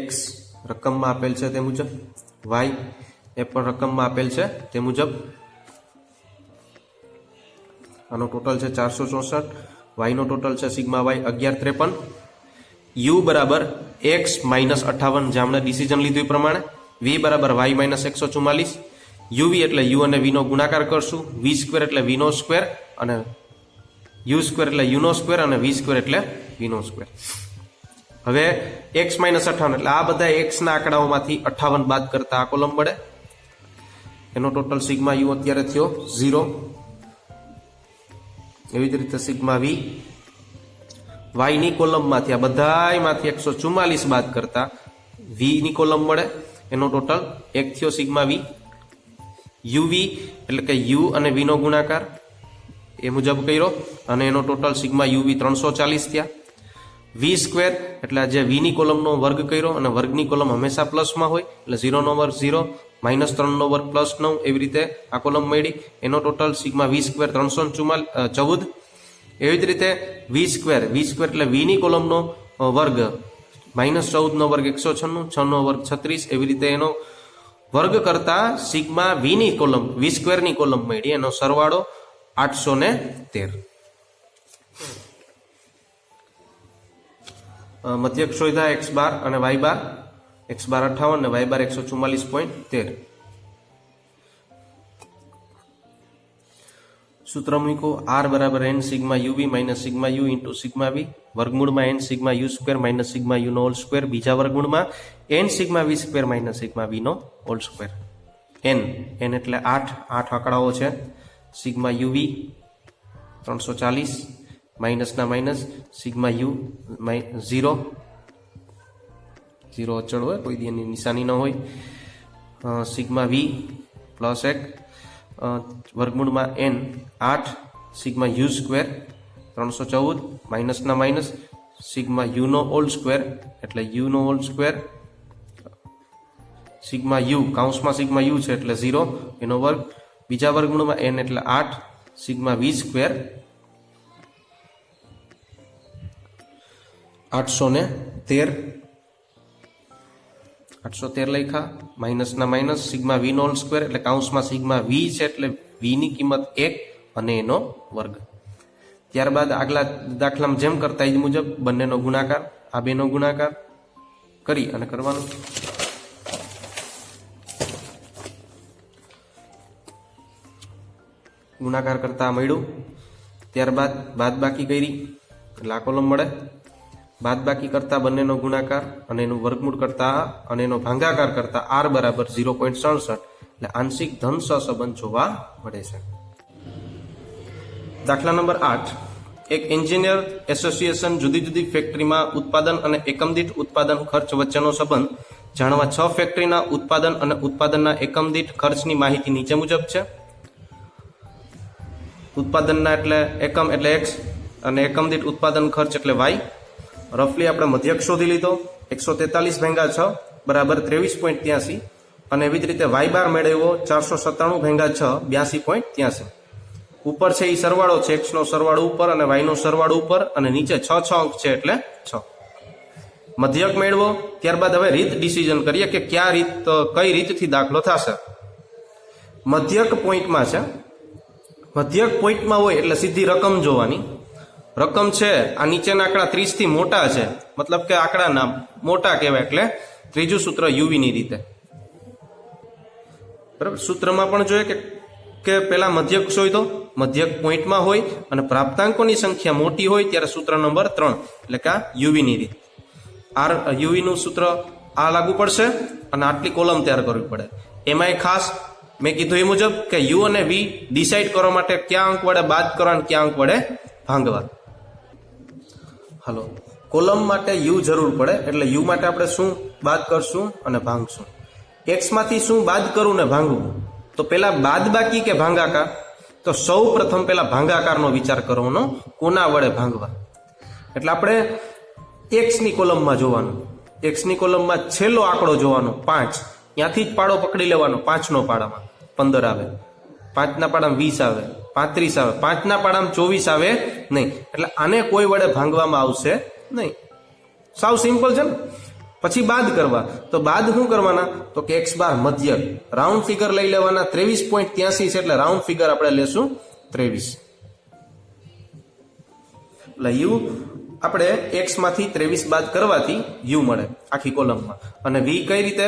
x રકમમાં આપેલ છે તે મુજબ, y એ પણ રકમમાં આપેલ છે તે મુજબ. આનો ટોટલ છે 464, y નો ટોટલ છે સિગ્મા y 1153, u બરાબર x માઇનસ 58 જે આપણે ડિસિઝન લીધું એ પ્રમાણે, v બરાબર y માઇનસ 144, uv એટલે u અને v નો ગુણાકાર કરશું, v સ્ક્વેર એટલે v નો સ્ક્વેર અને u સ્ક્વેર એટલે u નો સ્ક્વેર અને v સ્ક્વેર એટલે v નો સ્ક્વેર. હવે x માઇનસ 58 એટલે આ બધા x ના આંકડાઓમાંથી 58 બાદ કરતા આ કોલમ મળે. એનો ટોટલ સિગ્મા u અત્યારે થયો 0. એવી જ રીતે સિગ્મા v y ની કોલમમાંથી આ બધાયમાંથી 144 બાદ કરતા v ની કોલમ મળે. એનો ટોટલ 1 થયો સિગ્મા v. uv એટલે કે u અને v નો ગુણાકાર એ મુજબ કર્યો અને એનો ટોટલ સિગ્મા uv 340 થયા. v સ્ક્વેર એટલે જે v ની કોલમનો વર્ગ કર્યો અને વર્ગની કોલમ હંમેશા પ્લસમાં હોય એટલે 0 નો વર્ગ 0, માઇનસ 3 નો વર્ગ પ્લસ 9, એવી રીતે આ કોલમ મળી. એનો ટોટલ સિગ્મા v સ્ક્વેર 314. એવી જ રીતે v સ્ક્વેર એટલે v ની કોલમનો વર્ગ માઇનસ 14 નો વર્ગ 196, 6 નો વર્ગ 36, એવી રીતે એનો વર્ગ કરતા સિગ્મા v ની કોલમ v સ્ક્વેર ની કોલમ મળી. એનો સરવાળો 813. મધ્યક શોધ્યા x બાર અને y બાર, x બાર 58 અને y બાર 144.13. સૂત્ર મૂકો r બરાબર n sigma uv minus sigma u into sigma v, વર્ગમૂળમાં n sigma u square minus sigma u નો હોલ સ્ક્વેર, બીજા વર્ગમૂળમાં n sigma v square minus sigma v નો હોલ સ્ક્વેર. n એટલે 8 આંકડાઓ છે. સિગ્મા uv 340 માઇનસના માઇનસ, સિગ્મા u 0 અચળ હોય, કોઈ દી એની નિશાની ન હોય. સિગ્મા v પ્લસ 1 વર્ગમૂળમાં n 8 સિગ્મા u સ્ક્વેર 314 માઇનસના માઇનસ, સિગ્મા u નો હોલ સ્ક્વેર એટલે u નો હોલ સ્ક્વેર, સિગ્મા u કાઉન્સમાં સિગ્મા u છે એટલે 0 એનો વર્ગ, બીજા વર્ગમૂળમાં n એટલે 8 સિગ્મા v સ્ક્વેર 813 લખ્યા, માઇનસના માઇનસ, સિગ્મા v નો હોલ સ્ક્વેર એટલે કાઉન્સમાં સિગ્મા v છે એટલે v ની કિંમત 1 અને એનો વર્ગ. ત્યારબાદ આગલા દાખલામાં જેમ કરતા એ મુજબ બંનેનો ગુણાકાર, આ બેનો ગુણાકાર કરી અને કરવાનું. ગુણાકાર કરતા મળ્યું. ત્યારબાદ બાદબાકી કરી એટલે આ કોલમ મળે. બાદબાકી કરતા બંનેનો ગુણાકાર અને એનું વર્ગમૂળ કરતા અને એનો ભાગાકાર કરતા r બરાબર 0.67 એટલે આંશિક ધન સહસંબંધ જોવા મળે છે. દાખલા નંબર 8, એક એન્જિનિયર એસોસિએશન જુદી જુદી ફેક્ટરીમાં ઉત્પાદન અને એકમ દીઠ ઉત્પાદન ખર્ચ વચ્ચેનો સંબંધ જાણવા 6 ફેક્ટરીના ઉત્પાદન અને ઉત્પાદનના એકમ દીઠ ખર્ચની માહિતી નીચે મુજબ છે. ઉત્પાદનના એટલે એકમ એટલે x અને એકમ દીઠ ઉત્પાદન ખર્ચ એટલે y. રફલી આપણે મધ્યક શોધી લીધો 143 ભાગ્યા 6 બરાબર 23.83 અને એવી જ રીતે y બાર મેળવ્યો 497 ભાગ્યા 6 82.83. ઉપર છે એ સરવાળો છે, x નો સરવાળો ઉપર અને y નો સરવાળો ઉપર અને નીચે 6 અંક છે એટલે 6. મધ્યક મેળવો. ત્યારબાદ હવે રીત ડિસિઝન કરીએ કે કઈ રીતથી દાખલો થશે. મધ્યક પોઈન્ટમાં છે, મધ્યક પોઈન્ટમાં હોય એટલે સીધી રકમ જોવાની. રકમ છે આ નીચેના આંકડા 30 થી મોટા છે, મતલબ કે આંકડાના મોટા કહેવાય એટલે ત્રીજું સૂત્ર uv ની રીતે. બરાબર, સૂત્રમાં પણ જોઈએ કે પેલા મધ્યક શોધો, મધ્યક પોઈન્ટમાં હોય અને પ્રાપ્તાંકોની સંખ્યા મોટી હોય ત્યારે સૂત્ર નંબર 3 એટલે કે આ uv ની રીત. uv નું સૂત્ર આ લાગુ પડશે અને આટલી કોલમ તૈયાર કરવી પડે. એમાંય ખાસ મેં કીધું એ મુજબ કે u અને v ડિસાઈડ કરવા માટે કયા અંક વડે બાદ કરવા અને કયા અંક વડે ભાંગવા. હાલો, કોલમ માટે u જરૂર પડે એટલે u માટે આપણે શું બાદ કરશું અને ભાંગશું. x માંથી શું બાદ કરવું ને ભાંગવું, તો પેલા બાદબાકી કે ભાંગાકાર, તો સૌ પ્રથમ પેલા ભાંગાકારનો વિચાર કરવાનો, કોના વડે ભાંગવા. એટલે આપણે એક્સની કોલમમાં જોવાનું, એક્સની કોલમમાં છેલ્લો આંકડો જોવાનો 5, ત્યાંથી જ પાડો પકડી લેવાનો. 5નો પાડામાં 15 આવે, 5ના પાડામાં 20 આવે, 35 આવે, 5ના પાડામાં 24 આવે નહીં. એટલે આને કોઈ વડે ભાંગવામાં આવશે નહીં. સાવ સિમ્પલ છે ને. પછી બાદ કરવા, તો બાદ શું કરવાના, તો કે એક્સ બાર મધ્યક રાઉન્ડ ફિગર લઈ લેવાના. 23.83 છે એટલે રાઉન્ડ ફિગર આપણે લેશું 23. એટલે યુ આપણે એક્સ માંથી 23 બાદ કરવાથી યુ મળે આખી કોલમમાં. અને વી કઈ રીતે,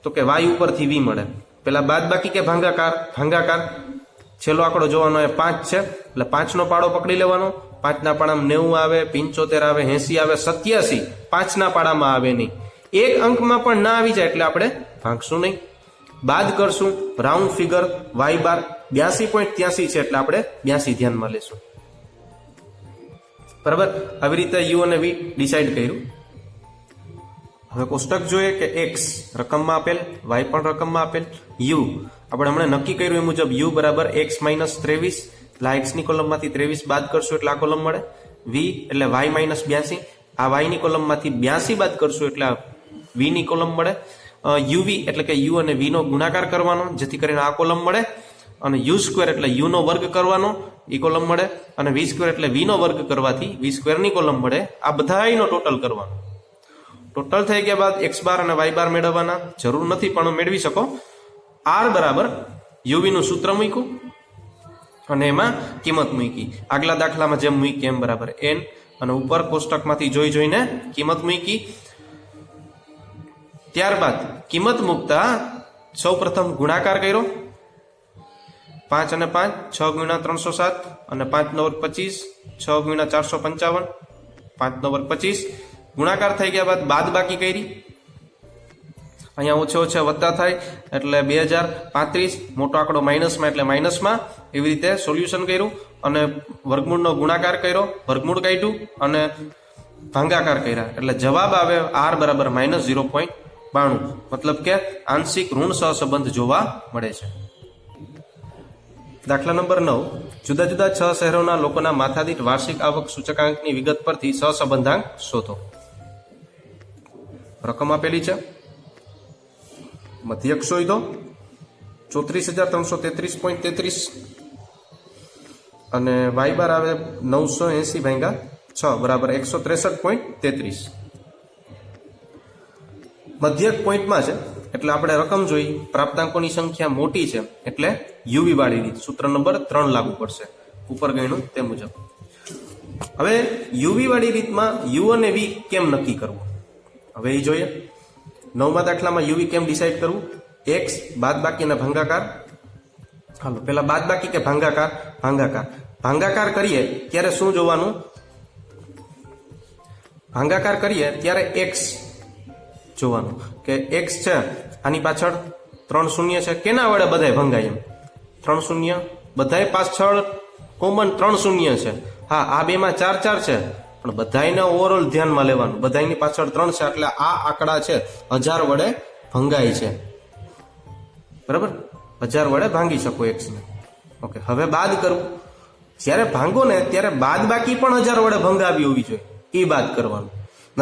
તો કે વાય ઉપરથી વી મળે. પેલા બાદ બાકી કે ભાંગાકાર, ભાંગાકાર છેલ્લો આંકડો જોવાનો એ 5 છે એટલે 5નો પાડો પકડી લેવાનો. 5ના પાડામાં 90 આવે, 75 આવે, 80 આવે, 87 5ના પાડામાં આવે નહીં. એક અંકમાં પણ ના આવી જાય એટલે આપણે ભાંગશું નહીં. બાદ કરશું રાઉન્ડ ફિગર વાય બાર 82.83 છે એટલે આપણે 82 ધ્યાનમાં લેશું. બરાબર. આવી રીતે યુ અને વી ડિસાઈડ કર્યું. હવે કોષ્ટક જોઈએ કે એક્સ રકમમાં આપેલ, વાય પણ રકમમાં આપેલ, યુ આપણે હમણાં નક્કી કર્યું એ મુજબ યુ બરાબર એક્સ માઇનસ 23 એટલે આ એક્સની કોલમમાંથી 23 બાદ કરશું એટલે આ કોલમ મળે. વી એટલે વાય માઇનસ 82, આ વાયની કોલમમાંથી 82 બાદ કરશું એટલે આ વીની કોલમ મળે. યુવી એટલે કે યુ અને વીનો ગુણાકાર કરવાનો જેથી કરીને આ કોલમ મળે. અને યુ સ્ક્વેર એટલે યુનો વર્ગ કરવાનો, એ કોલમ મળે. અને વી સ્ક્વેર એટલે વીનો વર્ગ કરવાથી વી સ્ક્વેરની કોલમ મળે. આ બધાનો ટોટલ કરવાનો. ટોટલ થઈ ગયા બાદ એક્સ બાર અને વાય બાર મેળવવાના જરૂર નથી પણ મેળવી શકો. આર બરાબર યુવી નું સૂત્ર મૂક્યું અને એમાં કિંમત મૂકી. આગલા દાખલામાં જેમ મૂકી એમ બરાબર એન, અને ઉપર કોષ્ટકમાંથી જોઈને કિંમત મૂકી. ત્યારબાદ કિંમત મૂકતા સૌ પ્રથમ ગુણાકાર કર્યો. 5 અને 5 6 ગુણ્યા 307 અને 5 નો વર્ગ 25, 6 ગુણ્યા 455, 5 નો વર્ગ 25. ગુણાકાર થઈ ગયા બાદ બાદ બાકી કરી. અહીંયા ઓછે ઓછા વધતા થાય એટલે 2035, મોટો આંકડો માઇનસમાં એટલે માઇનસમાં. એવી રીતે સોલ્યુશન કર્યું અને વર્ગમૂળનો ગુણાકાર કર્યો, વર્ગમૂળ કાઢ્યું અને ભાંગાકાર કર્યા એટલે જવાબ આવે આર બરાબર -0.92. મતલબ કે આંશિક ઋણ સહસંબંધ જોવા મળે છે. દાખલા નંબર 9, જુદા જુદા 6 શહેરોના લોકોના માથાદીઠ વાર્ષિક આવક સૂચકાંકની વિગત પરથી સહસંબંધાંક શોધો. રકમ આપેલી છે, મધ્યક શોધો 34,333.33 અને વાય બાર આવે 980/6 બરાબર 163.33. મધ્યક પોઈન્ટમાં છે એટલે આપણે રકમ જોઈ, પ્રાપ્તાંકોની સંખ્યા મોટી છે એટલે યુવી વાળી રીત સૂત્ર નંબર 3 લાગુ પડશે ઉપર ગણ્યું તે મુજબ. હવે યુવી વાળી રીતમાં યુ અને વી કેમ નક્કી કરવું હવે એ જોઈએ. 9મા દાખલામાં યુવી કેમ ડિસાઈડ કરવું, એક્સ બાદબાકી અને ભાંગાકાર. હાલો પેલા બાદબાકી કે ભાંગાકાર, ભાંગાકાર. ભાંગાકાર કરીએ ત્યારે શું જોવાનું, ભાંગાકાર કરીએ ત્યારે એક્સ જોવાનું કે એક્સ છે આની પાછળ 3 શૂન્ય છે, કેના વડે બધાય ભંગાય એમ 3 શૂન્ય, બધાય પાછળ કોમન 3 શૂન્ય છે. હા આ બેમાં 4 4 છે પણ બધાયને ઓવરઓલ ધ્યાનમાં લેવાનું, બધાયની પાછળ 3 છે એટલે આ આંકડા છે 1000 વડે ભંગાય છે. બરાબર, 1000 વડે ભાંગી શકો એક્સ ને. ઓકે, હવે બાદ કરવું, જ્યારે ભાંગો ને ત્યારે બાદ બાકી પણ 1000 વડે ભંગાવી હોવી જોઈએ, એ બાદ કરવાનું.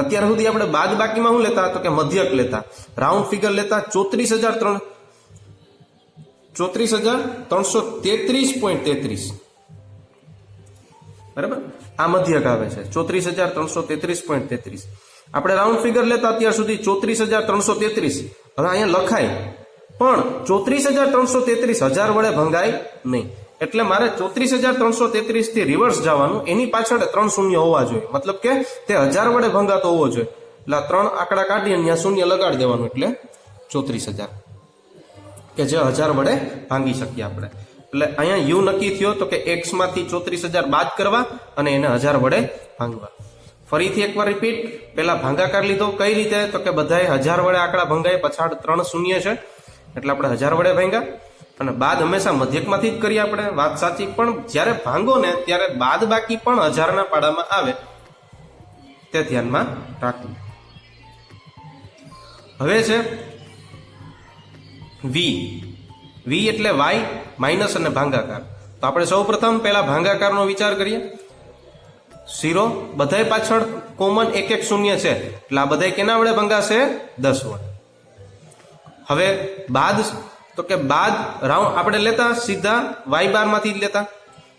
અત્યાર સુધી આપણે બાદ બાકીમાં શું લેતા, તો કે મધ્યક લેતા, રાઉન્ડ ફિગર લેતા 34,333.33. બરાબર, આ મધ્યક આવે છે 34,333.33. આપણે રાઉન્ડ ફિગર લેતા અત્યાર સુધી 34,333. હવે અહીંયા લખાય પણ 34,333 1000 વડે ભંગાય નહીં, એટલે મારે 34,333 થી રિવર્સ જવાનું, એની પાછળ 3 શૂન્ય હોવા જોઈએ, મતલબ કે તે 1000 વડે ભંગાતો હોવો જોઈએ. એટલે 3 આંકડા કાઢી અને ત્યાં શૂન્ય લગાડી દેવાનું એટલે 34,000 કે જે 1000 વડે ભાંગી શકીએ આપણે. એટલે અહીંયા યુ નક્કી થયો તો કે એક્સ માંથી 34,000 બાદ કરવા અને એને 1000 વડે ભાંગવા. ફરીથી એકવાર રિપીટ, પેલા ભાંગાકાર લીધો કઈ રીતે, તો કે બધાએ 1000 વડે આંકડા ભંગાય, પછાડ 3 શૂન્ય છે એટલે આપણે 1000 વડે ભાંગ્યા. અને બાદ હંમેશા મધ્યકમાંથી જ કરીએ આપણે, વાત સાચી, પણ જ્યારે ભાંગો ને ત્યારે બાદ બાકી પણ 1000 ના પાડામાં આવે તે ધ્યાનમાં રાખવું. હવે છે વી. વી એટલે વાય માઇનસ અને ભાંગાકાર. તો આપણે સૌ પ્રથમ પેલા ભાંગાકારનો વિચાર કરીએ. 0 બધાય પાછળ કોમન એક એક શૂન્ય છે એટલે આ બધાય કેના વડે ભંગાશે 10 વડે. હવે બાદ તો કે બાદ રાઉન્ડ આપણે લેતા સીધા y બાર માંથી જ લેતા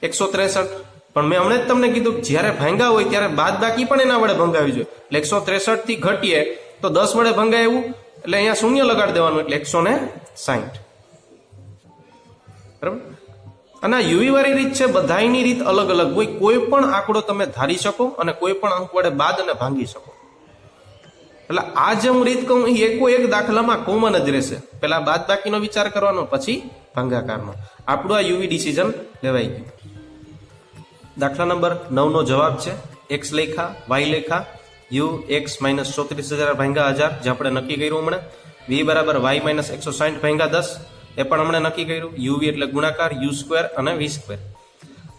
163, પણ મેં હમણાં જ તમને કીધું કે જ્યારે ભાંગા હોય ત્યારે બાદ બાકી પણ એના વડે ભંગાવી જોઈએ. એટલે 163 થી ઘટીએ તો 10 વડે ભંગાય એવું, એટલે અહીંયા શૂન્ય લગાડી દેવાનું એટલે 160. બરાબર. અને આ યુવી વાળી રીત છે, બધાયની રીત અલગ અલગ હોય. કોઈ પણ આંકડો તમે ધારી શકો અને કોઈ પણ અંક વડે બાદ અને ભાંગી શકો. એટલે આ જે હું રીત કહું એ એકો એક દાખલામાં કોમન જ રહેશે. પેલા બાદ બાકીનો વિચાર કરવાનો, પછી ભાંગાકારનો. આપણું આ યુવી ડિસિઝન લેવાઈ ગયું. દાખલા નંબર 9 નો જવાબ છે x લેખા y લેખા u x minus 34,000 ભાંગા 1000, જે આપણે નક્કી કર્યું હમણાં. v બરાબર y માઇનસ 160 ભાંગા 10, એ પણ હમણાં નક્કી કર્યું. uv એટલે ગુણાકાર, u સ્ક્વેર અને v સ્ક્વેર.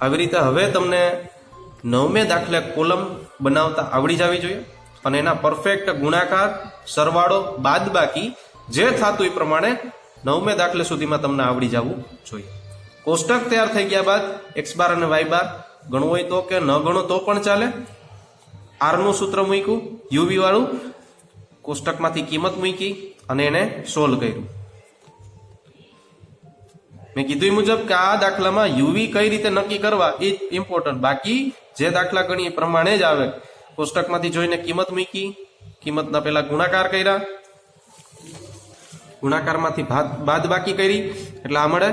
આવી રીતે હવે તમને 9મે દાખલે કોલમ બનાવતા આવડી જવી જોઈએ અને એના પરફેક્ટ ગુણાકાર, સરવાળો, બાદબાકી જે થતું એ પ્રમાણે 9મે દાખલે સુધીમાં તમને આવડી જવું જોઈએ. કોષ્ટક તૈયાર થઈ ગયા બાદ x બાર અને y બાર ગણવું હોય તો કે ન ગણો તો પણ ચાલે. r નું સૂત્ર મૂક્યું, uv વાળું, કોષ્ટકમાંથી કિંમત મૂકી અને એને સોલ્વ કર્યું. મેં કીધું એ મુજબ કે આ દાખલામાં યુવી કઈ રીતે નક્કી કરવા એ ઇમ્પોર્ટન્ટ. બાકી જે દાખલા ગણી એ પ્રમાણે જ આવે. કોષ્ટકમાંથી જોઈને કિંમત મૂકી, કિંમતના પેલા ગુણાકાર કર્યા, ગુણાકારમાંથી બાદ બાકી કરી એટલે આ મળે.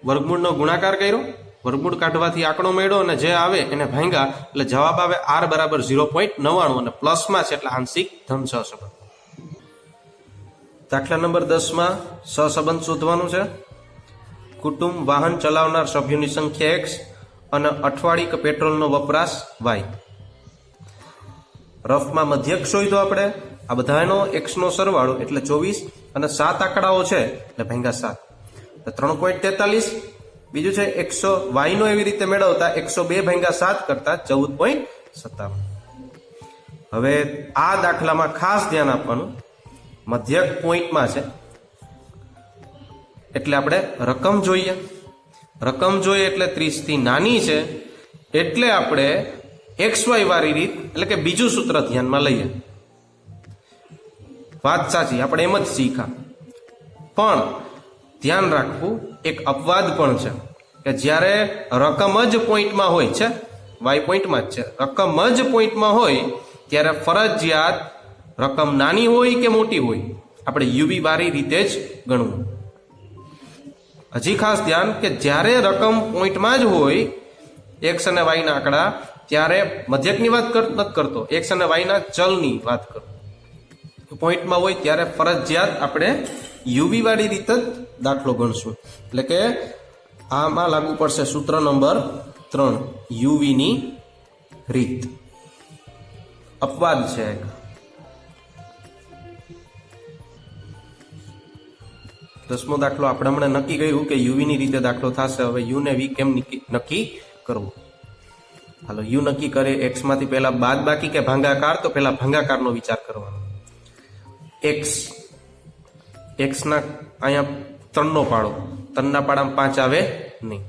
વર્ગમૂળનો ગુણાકાર કર્યો, વર્ગમૂળ કાઢવાથી આંકડો મળ્યો અને જે આવે એને ભાંગા એટલે જવાબ આવે r બરાબર 0.99 અને પ્લસમાં છે એટલે આંશિક ધન સહસંબંધ. દાખલા નંબર 10માં સહસંબંધ શોધવાનું છે. કુટુંબ વાહન ચલાવનાર સભ્યોની સંખ્યા x અને અઠવાડિક પેટ્રોલનો વપરાશ y. રફમાં મધ્યક શોધ્યો આપણે. આ બધાનો x નો સરવાળો એટલે 24 અને 7 આંકડાઓ છે એટલે ભાંગા 7 3.43. બીજું છે 100 y નો એવી રીતે મેળવતા 102 ભાંગા 7 કરતા 14.57. હવે આ દાખલામાં ખાસ ધ્યાન આપવાનું, મધ્યક પોઈન્ટમાં છે એટલે આપણે રકમ જોઈએ. રકમ જોઈએ એટલે 30 થી નાની છે એટલે આપણે XY વાળી રીત એટલે કે બીજું સૂત્ર ધ્યાનમાં લઈએ. વાત સાચી, આપણે એમ જ શીખા, પણ ધ્યાન રાખવું એક અપવાદ પણ છે કે જ્યારે રકમ જ પોઈન્ટમાં હોય છે, y પોઈન્ટમાં જ છે, રકમ જ પોઈન્ટમાં હોય ત્યારે ફરજિયાત રકમ નાની હોય કે મોટી હોય આપણે યુવી વાળી રીતે જ ગણવું. હજી ખાસ ધ્યાન કે જ્યારે રકમ પોઈન્ટમાં જ હોય x અને y ના આંકડા, ત્યારે મધ્યકની વાત નથી કરતો, x અને y ના ચલની વાત કરું. પોઈન્ટમાં હોય ત્યારે ફરજિયાત આપણે યુવી વાળી રીતે જ દાખલો ગણશું. એટલે કે આમાં લાગુ પડશે સૂત્ર નંબર 3, યુવી ની રીત. અપવાદ છે એક. દસમો દાખલો આપણે હમણાં નક્કી કર્યું કે યુવી ની રીતે દાખલો થશે. હવે યુ ને વી કેમ નક્કી કરવું? હાલો, યુ નક્કી કરે. એક્સ માંથી પહેલા બાદ બાકી કે ભાંગાકાર, તો પહેલા ભાંગાકારનો વિચાર કરવાનો. એક્સ ના અહીંયા 3 નો પાડો, 3 ના પાડામાં 5 આવે નહીં,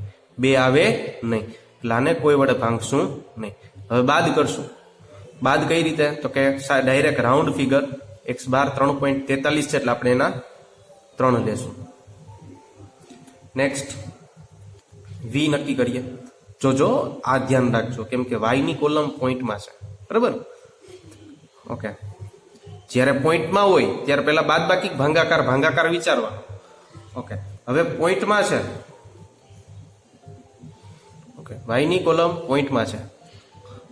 2 આવે નહીં, એટલે આને કોઈ વડે ભાંગશું નહીં. હવે બાદ કરશું. બાદ કઈ રીતે? તો કે ડાયરેક્ટ રાઉન્ડ ફિગર x બાર 3.43 છે એટલે આપણે એના 3 લેશું. નેક્સ્ટ વી નક્કી કરીએ. જોજો, આ ધ્યાન રાખજો કેમ કે y ની કોલમ પોઈન્ટમાં છે, બરાબર? ઓકે, જ્યારે પોઈન્ટમાં હોય ત્યારે પહેલા બાદ બાકી ભાંગાકાર વિચારવાનો. ઓકે, હવે પોઈન્ટમાં છે. ઓકે, y ની કોલમ પોઈન્ટમાં છે.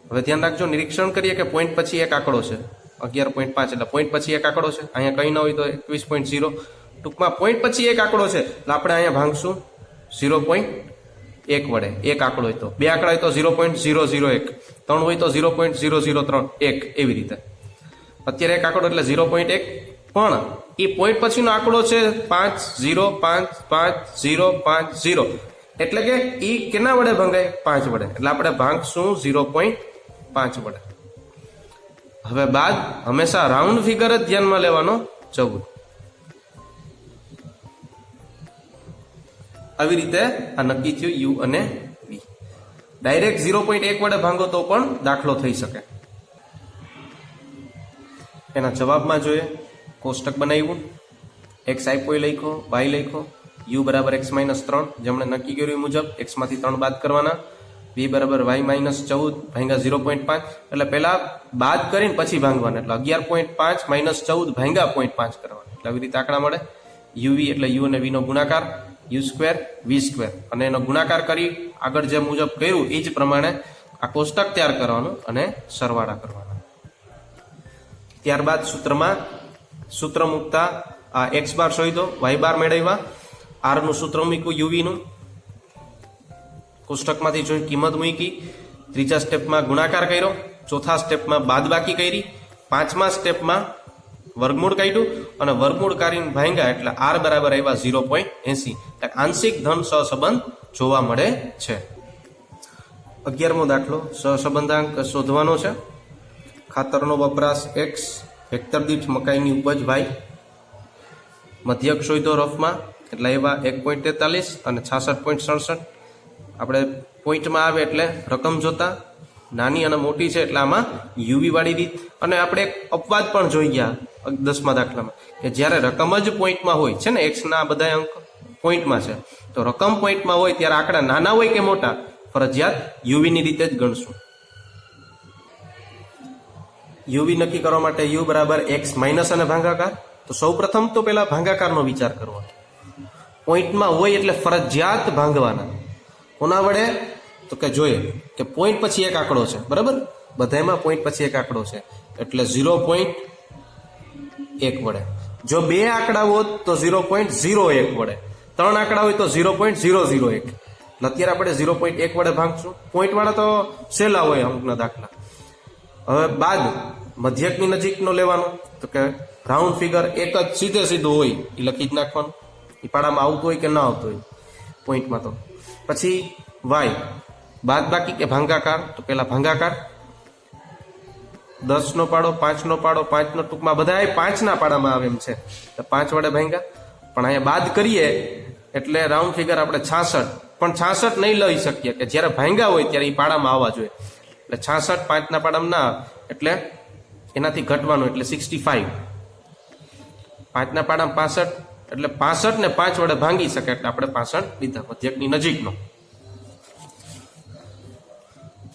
હવે ધ્યાન રાખજો, નિરીક્ષણ કરીએ કે પોઈન્ટ પછી એક આંકડો છે 11.5, એટલે પોઈન્ટ પછી એક આંકડો છે. અહીંયા કઈ ન હોય તો 21.0. ટૂંકમાં પોઈન્ટ પછી એક આંકડો છે એટલે આપણે અહીંયા ભાંગશું 0.1 વડે. એક આંકડો હોય તો, 2 આંકડા હોય તો 0.001, 3 હોય તો 0.003, 1 એવી રીતે. અત્યારે એક આંકડો એટલે 0.1, પણ એ પોઈન્ટ પછીનો આંકડો છે 505550, એટલે કે એ કેના વડે ભંગાય? 5 વડે. એટલે આપણે ભાંગશું 0.5 વડે. હવે બાદ હંમેશા રાઉન્ડ ફિગર જ ધ્યાનમાં લેવાનો, 14. આવી રીતે આ નક્કી થયું યુ અને વી. ડાયરેક્ટ 0.1 વડે ભાંગો તો પણ દાખલો થઈ શકે. એના જવાબમાં જોઈએ, કોષ્ટક બનાવ્યું, x આપ્યો એ લખ્યો, y લખ્યો, u બરાબર x માઇનસ 3 જેમણે નક્કી કર્યું એ મુજબ x માંથી 3 બાદ કરવાના, b બરાબર y માઇનસ 14 ભાંગા 0.5 એટલે પહેલા બાદ કરીને પછી ભાંગવાના એટલે 11.5 માઇનસ 14 ભાંગા 0.5 કરવાના એટલે આવી રીતે આંકડા મળે. uv એટલે u અને v નો ગુણાકાર, u સ્ક્વેર v સ્ક્વેર અને એનો ગુણાકાર કરી આગળ જે મુજબ કર્યું એ જ પ્રમાણે આ કોષ્ટક તૈયાર કરવાનું અને સરવાળા કરવાના. ત્યારબાદ સૂત્ર મૂકતા આ x બાર શોધ્યો, y બાર મેળવ્યા, r નું સૂત્ર મૂક્યું uv નું, કોષ્ટકમાંથી જોઈ કિંમત મૂકી, ત્રીજા સ્ટેપમાં ગુણાકાર કર્યો, ચોથા સ્ટેપમાં બાદબાકી કરી, પાંચમા સ્ટેપમાં વર્ગમૂળ કાઢ્યું અને વર્ગમૂળ કાઢીને ભાંગ્યા એટલે r બરાબર આવ્યા 0.80 એટલે આંશિક ધન સહસંબંધ જોવા મળે છે. 11મો દાખલો સહસંબંધાંક શોધવાનો છે. ખાતરનો વપરાશ x, હેક્ટર દીઠ મકાઈની ઉપજ y, મધ્યક શોધ્યો રફમાં એટલે એવા 1.43 અને 66.67. આપણે પોઈન્ટમાં આવે એટલે રકમ જોતા, નાની અને મોટી છે એટલે આમાં યુવી વાળી રીત. અને આપણે એક અપવાદ પણ જોઈ ગયા 10મા દાખલામાં કે જ્યારે રકમ જ પોઈન્ટમાં હોય છે ને, x ના બધા અંક પોઈન્ટમાં છે તો રકમ પોઈન્ટમાં હોય ત્યારે આંકડા નાના હોય કે મોટા ફરજિયાત યુવી ની રીતે જ ગણશું. યુવી નક્કી કરવા માટે u બરાબર x માઇનસ અને ભાગાકાર. તો સૌ પ્રથમ તો પેલા ભાગાકારનો વિચાર કરવો. પોઈન્ટમાં હોય એટલે ફરજિયાત ભાંગવાના. કોના વડે? તો કે જોઈએ કે પોઈન્ટ પછી એક આંકડો છે, બરાબર, બધામાં પોઈન્ટ પછી એક આંકડો છે એટલે 0.1 વડે. જો બે આંકડા હોત તો 0.01 વડે, ત્રણ આંકડા હોય તો 0.001. અત્યારે આપણે 0.1 વડે ભાંગશું. પોઈન્ટ વાળા તો સહેલા હોય અમુકના દાખલા. હવે બાદ મધ્યકની નજીકનો લેવાનો તો કે રાઉન્ડ ફિગર એક જ સીધું હોય એ લખી જ નાખવાનું, એ પાડામાં આવતું હોય કે ના આવતું હોય પોઈન્ટમાં. તો પછી y બાદ બાકી કે ભાંગાકાર, તો પેલા ભાંગાકાર 10 નો પાડો, 5 નો પાડો, 5 નો ટૂંકમાં બધા 5 ના પાડામાં આવે એમ છે તો 5 વડે ભાંગા. પણ અહીંયા બાદ કરીએ એટલે રાઉન્ડ ફિગર આપણે 66, પણ 66 નહીં લઈ શકીએ કે જ્યારે ભાંગા હોય ત્યારે એ પાડામાં આવવા જોઈએ એટલે 66 5 ના પાડામાં ના એટલે એનાથી ઘટવાનું એટલે 65. 5 ના પાડામાં 65 એટલે 65 ને 5 વડે ભાંગી શકે એટલે આપણે 65 લીધા મધ્યકની નજીકનો.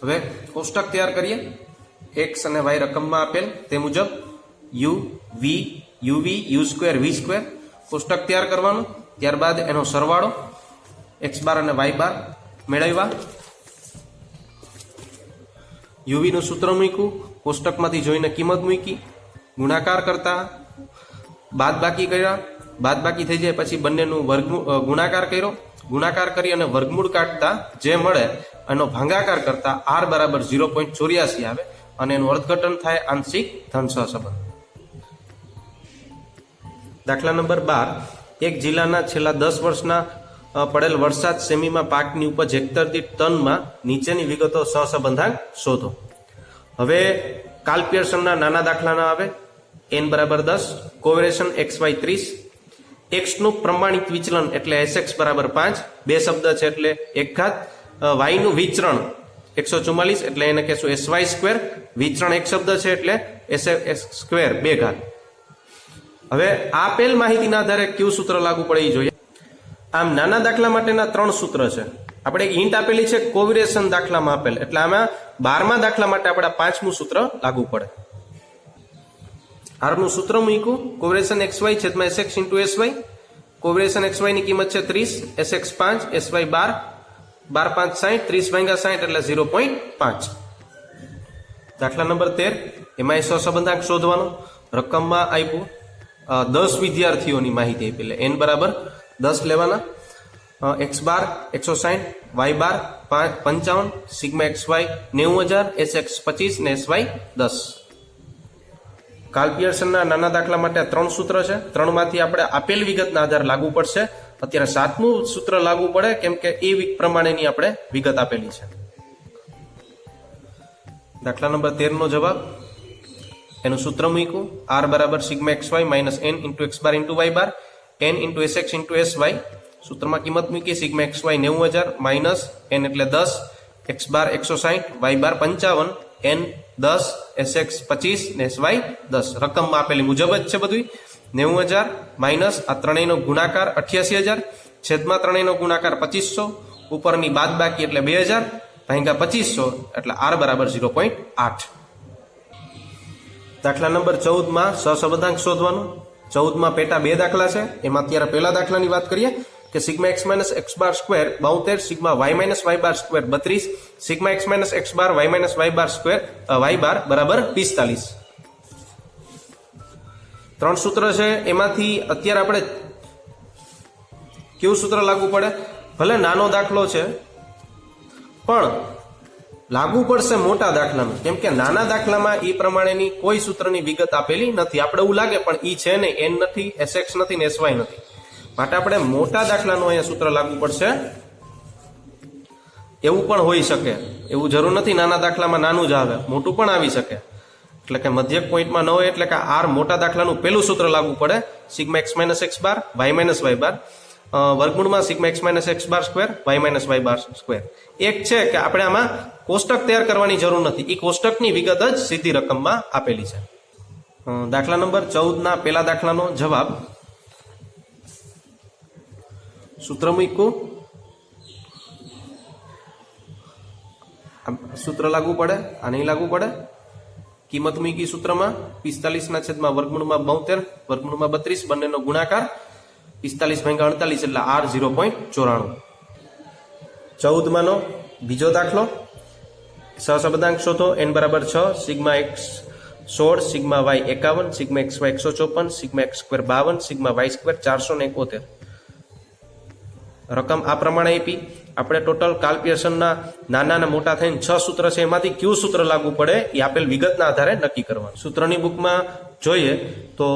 હવે કોષ્ટક તૈયાર કરીએ. x અને y રકમમાં આપેલ તે મુજબ u v uv u square v square કોષ્ટક તૈયાર કરવાનું. ત્યારબાદ એનો સરવાળો x બાર અને y બાર મેળવ્યા. uv નું સૂત્ર મૂક્યું, કોષ્ટકમાંથી જોઈને કિંમત મૂકી, ગુણાકાર કરતા બાદબાકી કર્યા, બાદબાકી થઈ જાય પછી બંનેનું ગુણાકાર કર્યો, ગુણાકાર કરી અને વર્ગમૂળ કાઢતા જે મળે એનો ભાગાકાર કરતા r બરાબર 0.84 આવે અને એનું અર્થઘટન થાય આંશિક ધન સહસંબંધ. દાખલા નંબર 12. એક જિલ્લાના છેલ્લા 10 વર્ષના પડેલ વરસાદ સેમીમાં પાકની ઉપજ હેક્ટર દીઠ ટનમાં નીચેની વિગતો સહસંબંધાંક શોધો. હવે કાર્લ પિયર્સનના નાના દાખલાના આવે. n બરાબર 10, કોવેરેશન xy 30, x નું પ્રમાણિત વિચલન એટલે sx બરાબર 5, બે શબ્દ છે એટલે એક ઘાત, y નું વિચરણ 144 એટલે એને કહેશું sy સ્ક્વેર, વિચરણ એક શબ્દ છે એટલે s સ્ક્વેર બે ઘાત. હવે આપેલ માહિતીના આધારે કયું સૂત્ર લાગુ પડે એ જોઈએ. આમ નાના દાખલા માટેના 3 સૂત્ર છે. આપણે એક હિન્ટ આપેલી છે કોવેરેશન દાખલામાં આપેલ એટલે આમાં 12મા દાખલા માટે આપણે 5મું સૂત્ર લાગુ પડે. r નું સૂત્ર મૂક્યું, કોવેરેશન xy છેદમાં sx into sy. કોવેરેશન xy ની કિંમત છે 30, sx 5, sy 12, 12 5 60, 30 ભાગ્યા 60 એટલે 0.5. દાખલા નંબર 13 એમાં સહસંબંધાંક શોધવાનો. રકમમાં આપ્યું 10 વિદ્યાર્થીઓની માહિતી આપી એટલે n બરાબર 10 લેવાના. x બાર 160, y બાર 55, સિગ્મા xy 90000, sx 25 ને sy 10. કાર્લ પિયર્સનના નાના દાખલા માટે 3 સૂત્ર છે. 3 માંથી આપણે આપેલ વિગતના આધાર લાગુ પડશે. અત્યારે 7મું સૂત્ર લાગુ પડે કેમ કે એ પ્રમાણેની આપણે વિગત આપેલી છે. દાખલા નંબર 13 નો જવાબ એનું સૂત્ર મૂક્યું, r બરાબર sigma xy minus n into x બાર ઇન્ટુ y બાર, n into sx into sy. સૂત્રમાં કિંમત મૂકી, સિગ્મા xy 90000 માઇનસ n એટલે 10, એક્સ બાર 160, વાય બાર 55, એન 10, એસએક્સ 25 ને એસવાય 10. રકમમાં આપેલી મુજબ જ છે બધું. 90,000 માઇનસ આ ત્રણેયનો ગુણાકાર 88,000, છેદમાં ત્રણેયનો ગુણાકાર 2500, ઉપરની બાદ બાકી એટલે 2000 ભાગ્યા 2500 એટલે આર બરાબર 0.8. દાખલા નંબર 14માં સહસંબંધાંક શોધવાનો. 14માં પેટા 2 દાખલા છે. એમાં અત્યારે પહેલા દાખલાની વાત કરીએ કે sigma x minus x bar square 72, sigma y minus y bar square 32, sigma x minus x bar y minus y bar square y bar બરાબર 45. 3 સૂત્ર છે. એમાંથી અત્યારે આપણે કેવું સૂત્ર લાગુ પડે? ભલે નાનો દાખલો છે પણ લાગુ પડશે મોટા દાખલાનું, કેમ કે નાના દાખલામાં એ પ્રમાણેની કોઈ સૂત્રની વિગત આપેલી નથી. આપણે એવું લાગે પણ ઈ છે ને, એન નથી, એસએક્સ નથી ને એસવાય નથી. માટે આપણે મોટા દાખલાનું અહીંયા સૂત્ર લાગુ પડશે. એવું પણ હોઈ શકે, એવું જરૂર નથી નાના દાખલામાં નાનું જ આવે, મોટું પણ આવી શકે. એટલે કે મધ્યક પોઈન્ટમાં ન હોય એટલે કે આર મોટા દાખલાનું પહેલું સૂત્ર લાગુ પડે. Sigma x minus x bar y minus y બાર વર્ગમૂળમાં sigma x minus x bar square Y minus y bar square. એક છે કે આપણે આમાં કોષ્ટક તૈયાર કરવાની જરૂર નથી, એ કોષ્ટકની વિગત જ સીધી રકમમાં આપેલી છે. દાખલા નંબર 14ના પહેલા દાખલાનો જવાબ. સૂત્ર મૂક્યું, સૂત્ર લાગુ પડે, આ નહીં લાગુ પડે. કિંમત મૂકી સૂત્રમાં 45 ના છેદમાં વર્ગમૂળમાં 72, વર્ગમૂળમાં 32, બંનેનો ગુણાકાર 45 ભાગ્યા 48 એટલે આર 0.94. 14માનો બીજો દાખલો. સહસંબંધાંક શોધો. એન બરાબર 6, sigma x 16, sigma y 51, sigma x y 154, sigma x square 52, sigma y square 471. રકમ આ પ્રમાણે આપી. આપણે ટોટલ કાલ પિયર્સનના નાના અને મોટા થઈને 6 સૂત્ર છે, એમાંથી કયું સૂત્ર લાગુ પડે એ આપેલ વિગતના આધારે નક્કી કરવાનું. સૂત્રની બુકમાં જોઈએ તો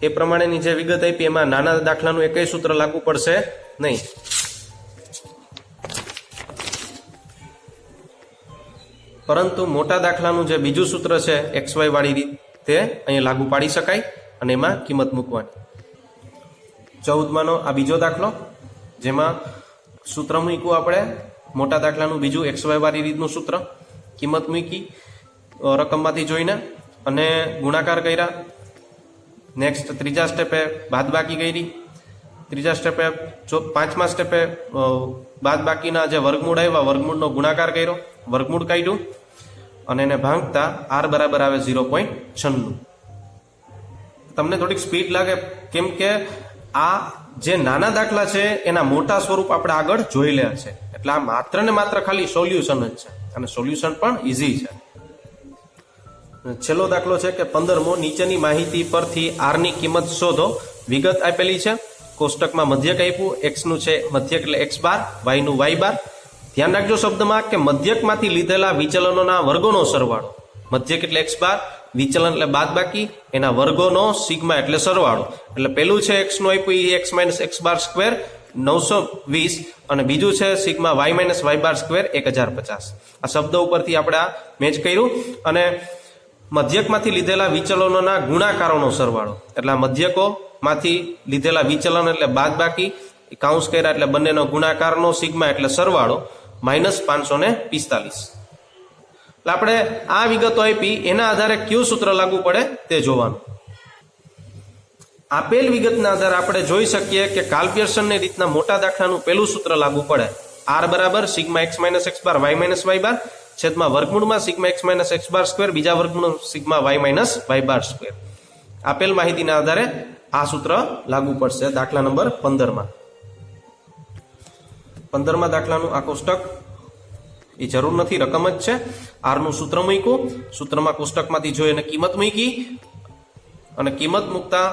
એ પ્રમાણેની જે વિગત આપી એમાં નાના દાખલાનું એકય સૂત્ર લાગુ પડશે નહીં. પરંતુ મોટા દાખલાનું જે બીજું સૂત્ર છે એક્સ વાય વાળી રીત, તે અહીંયા લાગુ પાડી શકાય અને એમાં કિંમત મૂકવાની. 14માનો આ બીજો દાખલો, જેમાં સૂત્ર મૂક્યું આપણે મોટા દાખલાનું બીજું એક્સ વાય વાળી રીતનું સૂત્ર. કિંમત મૂકી રકમમાંથી જોઈને અને ગુણાકાર કર્યા. નેક્સ્ટ ત્રીજા સ્ટેપે બાદબાકી કરી. ત્રીજા સ્ટેપે પાંચમા સ્ટેપે બાદબાકીના જે વર્ગમૂળ આવ્યા, વર્ગમૂળનો ગુણાકાર કર્યો, વર્ગમૂળ કાઢ્યું અને એને ભાંગતા આર બરાબર આવે 0.96. તમને થોડીક સ્પીડ લાગે કેમ કે આ જે નાના દાખલા છે એના મોટા સ્વરૂપ આપણે આગળ જોઈ રહ્યા છે, એટલે આ માત્ર ને માત્ર ખાલી સોલ્યુશન જ છે અને સોલ્યુશન પણ ઇઝી છે. છેલ્લો દાખલો છે કે 15મો. નીચેની માહિતી પરથી આર ની કિંમત શોધો. વિગત આપેલી છે, કોષ્ટકમાં મધ્યક આપ્યું. એક્સ નું છે મધ્યક એટલે એક્સ બાર, વાય નું વાય બાર. ધ્યાન રાખજો શબ્દમાં કે મધ્યકમાંથી લીધેલા વિચલનોના વર્ગોનો સરવાળો. મધ્યક એટલે એક્સ બાર, વિચલન એટલે બાદ બાકી, એના વર્ગોનો સિગ્મા એટલે સરવાળો. એટલે પેલું છે એક્સ નું આપ્યું એ x minus x bar square 920 અને બીજું છે sigma y minus y bar square 1050. આ શબ્દ ઉપરથી આપણે આ મેચ કર્યું. અને મધ્યકમાંથી લીધેલા વિચલનોના ગુણાકારોનો સરવાળો, એટલે આ મધ્યકોમાંથી લીધેલા વિચલન એટલે બાદ બાકી, કાઉન્સ કર્યા એટલે બંનેનો ગુણાકારનો સિગ્મા એટલે સરવાળો -545. એટલે આપણે આ વિગતો આપી એના આધારે કયું સૂત્ર લાગુ પડે તે જોવાનું. આપેલ વિગતના આધારે આપણે જોઈ શકીએ કે કાલ પિયર્સનની રીતના મોટા દાખલાનું પહેલું સૂત્ર લાગુ પડે. આર બરાબર sigma x minus x bar y minus y bar છેદમાં વર્ગમૂળમાં sigma x minus x bar square બીજા વર્ગમૂળ sigma y minus y bar square. આપેલ માહિતીના આધારે આ સૂત્ર લાગુ પડશે. દાખલા નંબર 15માં. 15મા દાખલાનું આ કોષ્ટક એ જરૂર નથી, રકમ જ છે. આર નું સૂત્ર મૂક્યું, સૂત્રમાં કોષ્ટકમાંથી જોઈ અને કિંમત મૂકી અને કિંમત મૂકતા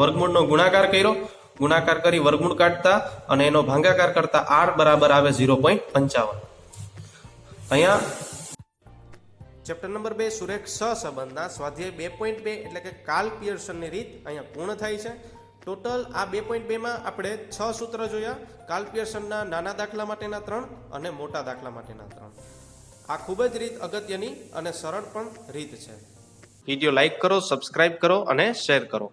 વર્ગમૂળનો ગુણાકાર કર્યો, ગુણાકાર કરી વર્ગમૂળ કાઢતા અને એનો ભાગાકાર કરતા આર બરાબર આવે 0.55. અહીંયા ચેપ્ટર નંબર 2 સુરેખ સહસંબંધના સ્વાધ્યાય 2.2 એટલે કે કાલ પિયર્સનની રીત અહીંયા પૂર્ણ થાય છે. ટોટલ આ 2.2માં આપણે 6 સૂત્ર જોયા. કાલ પિયર્સનના નાના દાખલા માટેના 3 અને મોટા દાખલા માટેના 3. આ ખૂબ જ રીત અગત્યની અને સરળ પણ રીત છે. વિડીયો લાઈક કરો, સબસ્ક્રાઇબ કરો અને શેર કરો.